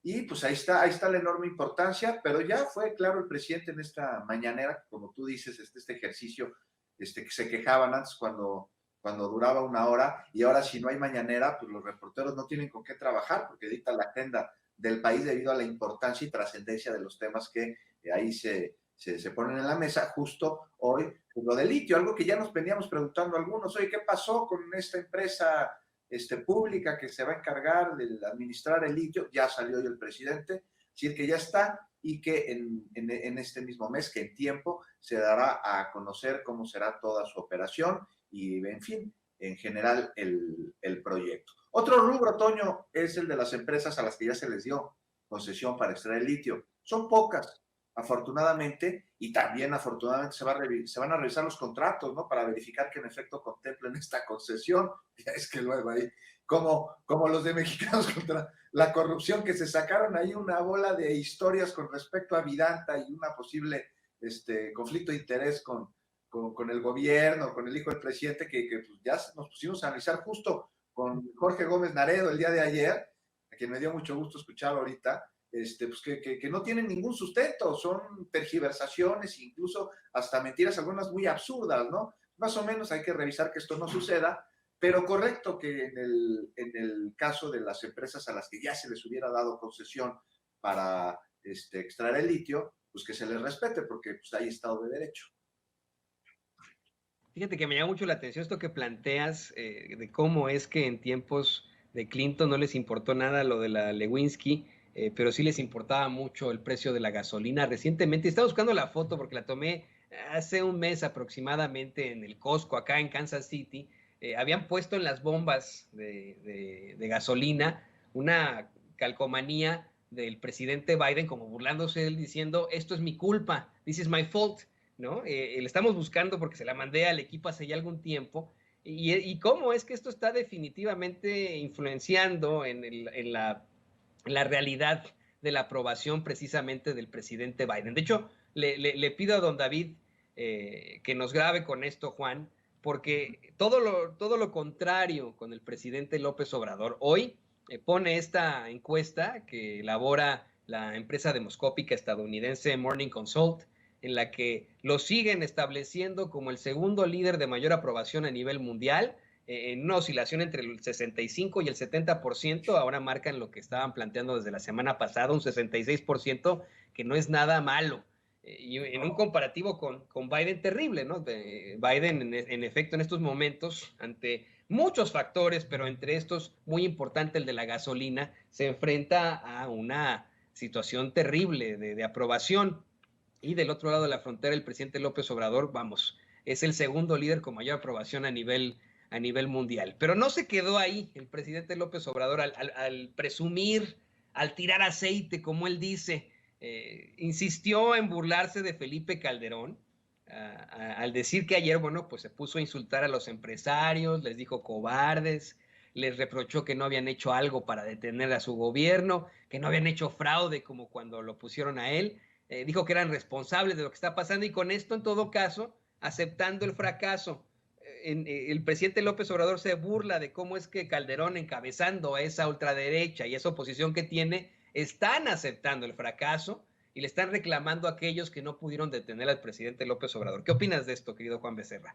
Speaker 4: Y pues ahí está la enorme importancia, pero ya fue claro el presidente en esta mañanera, como tú dices, este ejercicio que se quejaban antes cuando duraba 1 hora, y ahora si no hay mañanera, pues los reporteros no tienen con qué trabajar porque dicta la agenda del país debido a la importancia y trascendencia de los temas que ahí se ponen en la mesa. Justo hoy, pues lo del litio, algo que ya nos veníamos preguntando algunos, oye, ¿qué pasó con esta empresa pública que se va a encargar de administrar el litio? Ya salió hoy el presidente, decir que ya está, y que en este mismo mes, que en tiempo, se dará a conocer cómo será toda su operación y, en fin, en general el proyecto. Otro rubro, Toño, es el de las empresas a las que ya se les dio concesión para extraer el litio. Son pocas, afortunadamente, y también afortunadamente se van a revisar los contratos, ¿no? Para verificar que en efecto contemplen esta concesión. Ya es que luego ahí, como los de Mexicanos contra la corrupción, que se sacaron ahí una bola de historias con respecto a Vidanta y una posible conflicto de interés con el gobierno, con el hijo del presidente, que pues ya nos pusimos a analizar justo con Jorge Gómez Naredo el día de ayer, a quien me dio mucho gusto escuchar ahorita, pues que no tienen ningún sustento, son tergiversaciones, incluso hasta mentiras, algunas muy absurdas, ¿no? Más o menos hay que revisar que esto no suceda, pero correcto que en el caso de las empresas a las que ya se les hubiera dado concesión para extraer el litio, pues que se les respete, porque pues, hay Estado de Derecho.
Speaker 1: Fíjate que me llama mucho la atención esto que planteas de cómo es que en tiempos de Clinton no les importó nada lo de la Lewinsky, pero sí les importaba mucho el precio de la gasolina. Recientemente, estaba buscando la foto porque la tomé hace un mes aproximadamente en el Costco, acá en Kansas City. Habían puesto en las bombas de gasolina una calcomanía del presidente Biden, como burlándose de él, diciendo, esto es mi culpa, this is my fault, ¿no? Le estamos buscando porque se la mandé al equipo hace ya algún tiempo. Y cómo es que esto está definitivamente influenciando en la realidad de la aprobación precisamente del presidente Biden. De hecho, le pido a don David que nos grabe con esto, Juan, porque todo lo contrario con el presidente López Obrador. Hoy pone esta encuesta que elabora la empresa demoscópica estadounidense Morning Consult, en la que lo siguen estableciendo como el segundo líder de mayor aprobación a nivel mundial, en una oscilación entre el 65 y el 70%, ahora marcan lo que estaban planteando desde la semana pasada, un 66%, que no es nada malo. Y en un comparativo con Biden terrible, ¿no? Biden, en efecto, en estos momentos, ante muchos factores, pero entre estos, muy importante el de la gasolina, se enfrenta a una situación terrible de aprobación. Y del otro lado de la frontera, el presidente López Obrador, vamos, es el segundo líder con mayor aprobación a nivel mundial. Pero no se quedó ahí el presidente López Obrador al presumir, al tirar aceite, como él dice. Insistió en burlarse de Felipe Calderón, al decir que ayer, bueno, pues se puso a insultar a los empresarios, les dijo cobardes, les reprochó que no habían hecho algo para detener a su gobierno, que no habían hecho fraude como cuando lo pusieron a él. Dijo que eran responsables de lo que está pasando y con esto, en todo caso, aceptando el fracaso. El presidente López Obrador se burla de cómo es que Calderón, encabezando a esa ultraderecha y esa oposición que tiene, están aceptando el fracaso y le están reclamando a aquellos que no pudieron detener al presidente López Obrador. ¿Qué opinas de esto, querido Juan Becerra?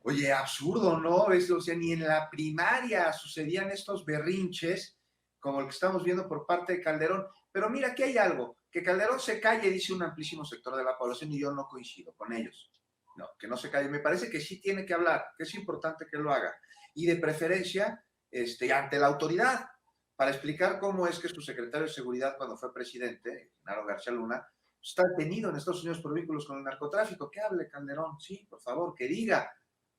Speaker 4: Oye, absurdo, ¿no? O sea, ni en la primaria sucedían estos berrinches como el que estamos viendo por parte de Calderón. Pero mira, aquí hay algo, que Calderón se calle, dice un amplísimo sector de la población, y yo no coincido con ellos. No, que no se calle. Me parece que sí tiene que hablar, que es importante que lo haga. Y de preferencia, ante la autoridad, para explicar cómo es que su secretario de Seguridad, cuando fue presidente, Genaro García Luna, está detenido en Estados Unidos por vínculos con el narcotráfico. Que hable Calderón, sí, por favor, que diga.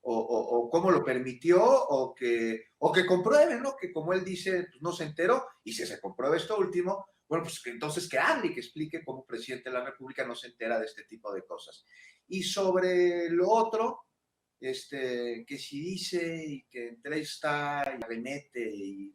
Speaker 4: O cómo lo permitió, o que compruebe, ¿no? Que como él dice, pues no se enteró, y si se comprueba esto último, bueno, pues que entonces que hable y que explique cómo presidente de la República no se entera de este tipo de cosas. Y sobre lo otro, que si dice y que entrevista y arremete y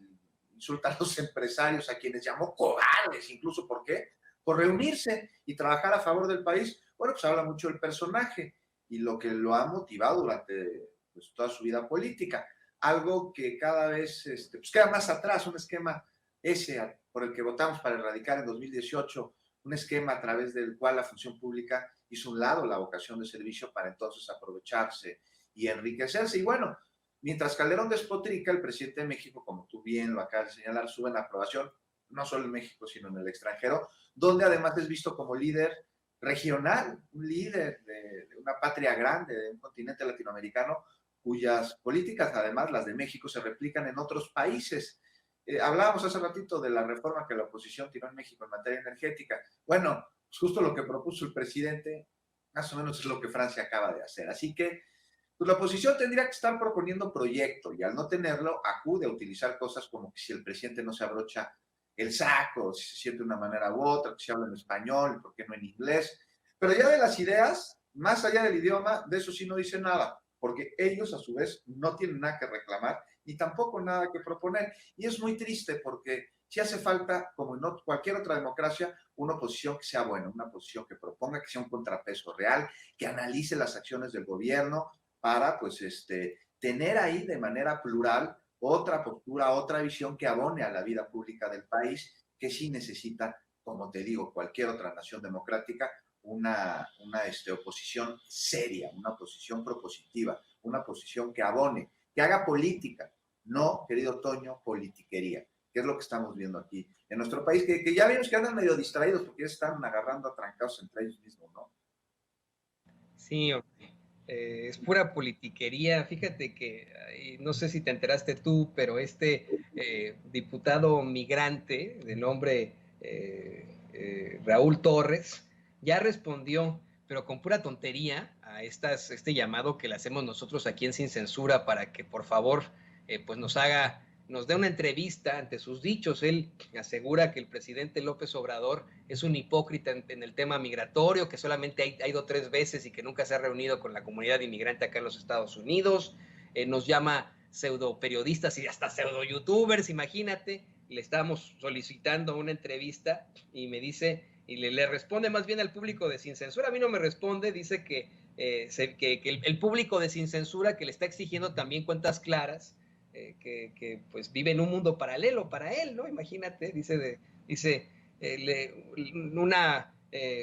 Speaker 4: insulta a los empresarios a quienes llamó cobardes, incluso, ¿por qué? Por reunirse y trabajar a favor del país, bueno, pues habla mucho del personaje y lo que lo ha motivado durante pues, toda su vida política. Algo que cada vez pues queda más atrás, un esquema ese por el que votamos para erradicar en 2018, un esquema a través del cual la función pública hizo un lado la vocación de servicio para entonces aprovecharse y enriquecerse. Y bueno, mientras Calderón despotrica, el presidente de México, como tú bien lo acabas de señalar, sube en aprobación, no solo en México, sino en el extranjero, donde además es visto como líder regional, un líder de una patria grande, de un continente latinoamericano, cuyas políticas, además las de México, se replican en otros países. Hablábamos hace ratito de la reforma que la oposición tiró en México en materia energética. Bueno, pues justo lo que propuso el presidente, más o menos es lo que Francia acaba de hacer. Así que pues la oposición tendría que estar proponiendo proyecto y al no tenerlo, acude a utilizar cosas como que si el presidente no se abrocha el saco, si se siente de una manera u otra, que se habla en español, ¿por qué no en inglés? Pero ya de las ideas, más allá del idioma, de eso sí no dice nada, porque ellos a su vez no tienen nada que reclamar ni tampoco nada que proponer. Y es muy triste porque sí hace falta, como en cualquier otra democracia, una oposición que sea buena, una oposición que proponga, que sea un contrapeso real, que analice las acciones del gobierno para, pues, tener ahí de manera plural otra postura, otra visión que abone a la vida pública del país, que sí necesita como te digo, cualquier otra nación democrática, una oposición seria, una oposición propositiva, una oposición que abone, que haga política, no, querido Toño, politiquería, que es lo que estamos viendo aquí en nuestro país, que ya vimos que andan medio distraídos porque ya están agarrando a trancados entre ellos mismos, ¿no?
Speaker 1: Sí, es pura politiquería. Fíjate que, no sé si te enteraste tú, pero diputado migrante de nombre Raúl Torres ya respondió, pero con pura tontería, a este llamado que le hacemos nosotros aquí en Sin Censura para que por favor pues nos dé una entrevista ante sus dichos. Él asegura que el presidente López Obrador es un hipócrita en el tema migratorio, que solamente ha ido 3 veces y que nunca se ha reunido con la comunidad inmigrante acá en los Estados Unidos. Nos llama pseudo periodistas y hasta pseudo youtubers, imagínate. Le estábamos solicitando una entrevista y me dice, y le responde más bien al público de Sin Censura. A mí no me responde, dice que el público de Sin Censura, que le está exigiendo también cuentas claras, que pues vive en un mundo paralelo para él, ¿no? Imagínate, dice una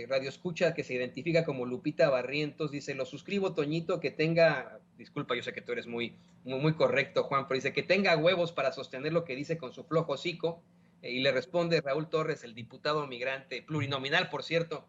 Speaker 1: radioescucha que se identifica como Lupita Barrientos, dice, lo suscribo, Toñito, que tenga, disculpa, yo sé que tú eres muy correcto, Juan, pero dice que tenga huevos para sostener lo que dice con su flojo hocico, y le responde Raúl Torres, el diputado migrante, plurinominal, por cierto,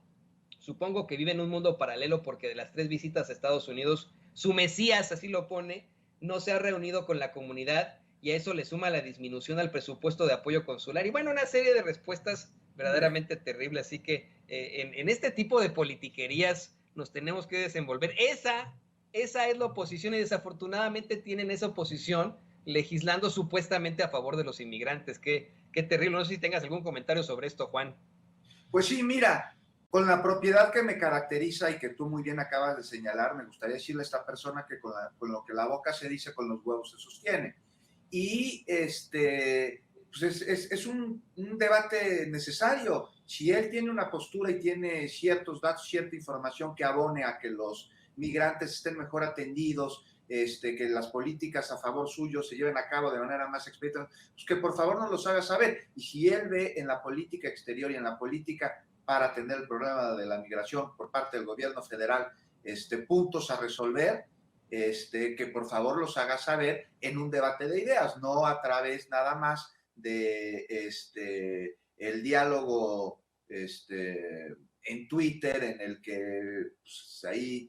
Speaker 1: supongo que vive en un mundo paralelo porque de las 3 visitas a Estados Unidos, su Mesías, así lo pone, no se ha reunido con la comunidad y a eso le suma la disminución al presupuesto de apoyo consular. Y bueno, una serie de respuestas verdaderamente terribles. Así que en este tipo de politiquerías nos tenemos que desenvolver. Esa es la oposición y desafortunadamente tienen esa oposición legislando supuestamente a favor de los inmigrantes. Qué terrible. No sé si tengas algún comentario sobre esto, Juan.
Speaker 4: Pues sí, mira, con la propiedad que me caracteriza y que tú muy bien acabas de señalar, me gustaría decirle a esta persona que con lo que la boca se dice, con los huevos se sostiene. Y pues es un debate necesario. Si él tiene una postura y tiene ciertos datos, cierta información que abone a que los migrantes estén mejor atendidos, que las políticas a favor suyo se lleven a cabo de manera más expedita, pues que por favor nos los haga saber. Y si él ve en la política exterior y en la política para atender el problema de la migración por parte del gobierno federal, puntos a resolver, que por favor los haga saber en un debate de ideas, no a través nada más de el diálogo en Twitter, en el que pues, ahí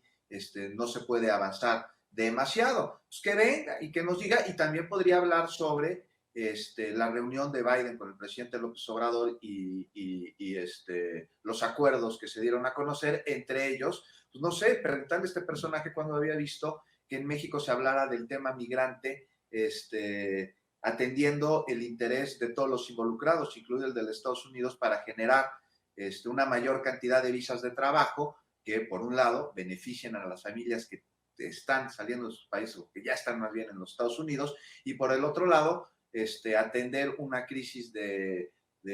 Speaker 4: no se puede avanzar demasiado. Pues que venga y que nos diga, y también podría hablar sobre la reunión de Biden con el presidente López Obrador y los acuerdos que se dieron a conocer, entre ellos, pues no sé, preguntarle a este personaje cuando había visto que en México se hablara del tema migrante, atendiendo el interés de todos los involucrados, incluido el de los Estados Unidos, para generar una mayor cantidad de visas de trabajo que, por un lado, beneficien a las familias que están saliendo de sus países o que ya están más bien en los Estados Unidos, y por el otro lado, atender una crisis de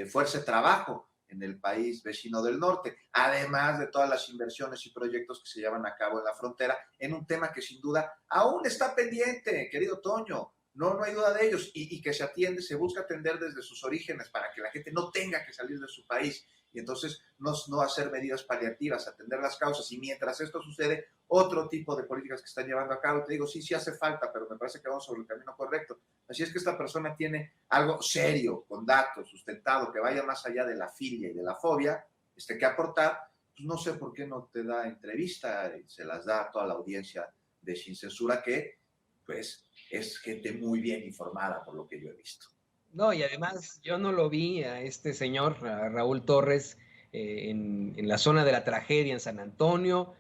Speaker 4: fuerza de trabajo en el país vecino del norte, además de todas las inversiones y proyectos que se llevan a cabo en la frontera, en un tema que sin duda aún está pendiente, querido Toño. No hay duda de ellos, y que se busca atender desde sus orígenes para que la gente no tenga que salir de su país, y entonces no hacer medidas paliativas, atender las causas, y mientras esto sucede, otro tipo de políticas que están llevando a cabo. Te digo, sí hace falta, pero me parece que vamos sobre el camino correcto. Así es que esta persona tiene algo serio, con datos, sustentado, que vaya más allá de la filia y de la fobia, que aportar. Pues no sé por qué no te da entrevista y se las da a toda la audiencia de Sin Censura, que pues es gente muy bien informada por lo que yo he visto.
Speaker 1: No, y además yo no lo vi a este señor, a Raúl Torres, en la zona de la tragedia en San Antonio.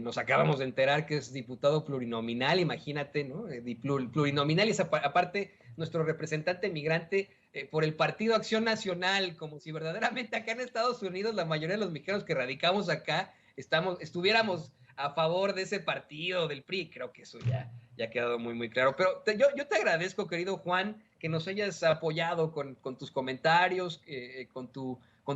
Speaker 1: Nos acabamos de enterar que es diputado plurinominal, imagínate, ¿no? Plurinominal, y aparte nuestro representante migrante por el Partido Acción Nacional, como si verdaderamente acá en Estados Unidos la mayoría de los mexicanos que radicamos acá estuviéramos a favor de ese partido, del PRI. Creo que eso ya ha quedado muy claro. Pero yo te agradezco, querido Juan, que nos hayas apoyado con tus comentarios, con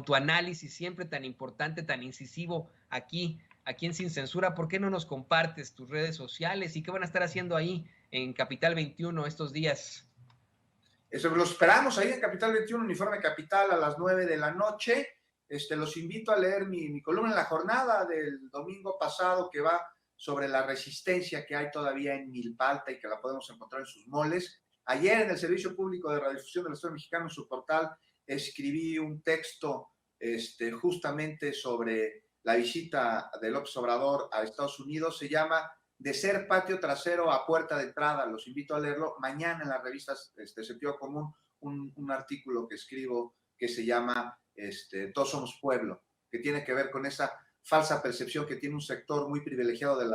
Speaker 1: tu análisis siempre tan importante, tan incisivo aquí en Sin Censura. ¿Por qué no nos compartes tus redes sociales y qué van a estar haciendo ahí en Capital 21 estos días?
Speaker 4: Eso lo esperamos ahí en Capital 21, Uniforme Capital, a las 9 de la noche. los invito a leer mi columna en La Jornada del domingo pasado, que va sobre la resistencia que hay todavía en Milpalta y que la podemos encontrar en sus moles. Ayer en el Servicio Público de Radiodifusión del Estado Mexicano, en su portal, escribí un texto justamente sobre la visita de López Obrador a Estados Unidos. Se llama De ser patio trasero a puerta de entrada. Los invito a leerlo. Mañana en las revistas Sentido Común, un artículo que escribo que se llama Todos somos pueblo, que tiene que ver con esa falsa percepción que tiene un sector muy privilegiado de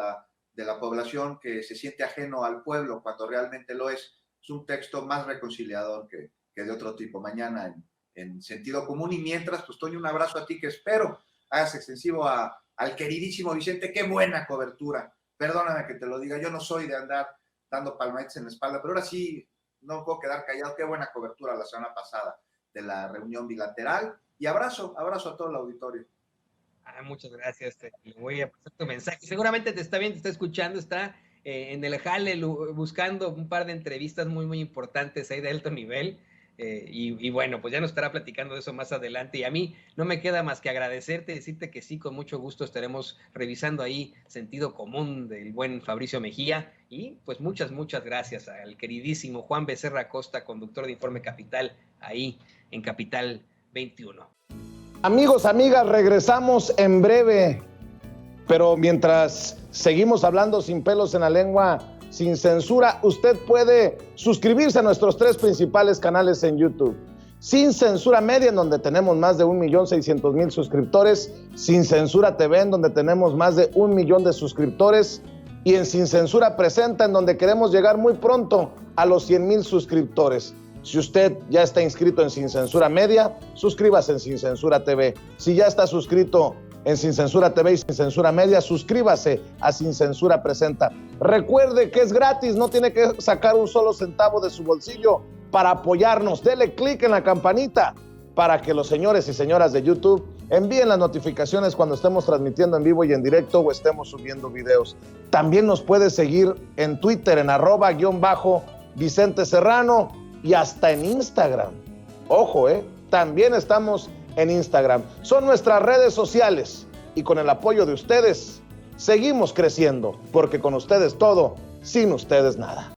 Speaker 4: la población, que se siente ajeno al pueblo cuando realmente lo es. Es un texto más reconciliador que de otro tipo. Mañana en Sentido Común. Y mientras, pues Toño, un abrazo a ti, que espero hagas extensivo al queridísimo Vicente. Qué buena cobertura. Perdóname que te lo diga, yo no soy de andar dando palmaditas en la espalda, pero ahora sí no puedo quedar callado. Qué buena cobertura la semana pasada de la reunión bilateral. Y abrazo a todo el auditorio.
Speaker 1: Muchas gracias. Le voy a pasar tu mensaje. Seguramente te está viendo, te está escuchando, está en el jale buscando un par de entrevistas muy, muy importantes ahí de alto nivel. Y bueno, pues ya nos estará platicando de eso más adelante. Y a mí no me queda más que agradecerte, decirte que sí, con mucho gusto estaremos revisando ahí Sentido Común del buen Fabricio Mejía. Y pues muchas gracias al queridísimo Juan Becerra Costa, conductor de Informe Capital, ahí en Capital 21.
Speaker 5: Amigos, amigas, regresamos en breve, pero mientras seguimos hablando sin pelos en la lengua, sin censura, usted puede suscribirse a nuestros 3 principales canales en YouTube. Sin Censura Media, en donde tenemos más de 1,600,000 suscriptores, Sin Censura TV, en donde tenemos más de 1 millón de suscriptores, y en Sin Censura Presenta, en donde queremos llegar muy pronto a los 100,000 suscriptores. Si usted ya está inscrito en Sin Censura Media, suscríbase en Sin Censura TV. Si ya está suscrito en Sin Censura TV y Sin Censura Media, suscríbase a Sin Censura Presenta. Recuerde que es gratis, no tiene que sacar un solo centavo de su bolsillo para apoyarnos. Dele clic en la campanita para que los señores y señoras de YouTube envíen las notificaciones cuando estemos transmitiendo en vivo y en directo o estemos subiendo videos. También nos puede seguir en Twitter en @Vicente Serrano y hasta en Instagram. Ojo, también estamos en Instagram. Son nuestras redes sociales y con el apoyo de ustedes seguimos creciendo, porque con ustedes todo, sin ustedes nada.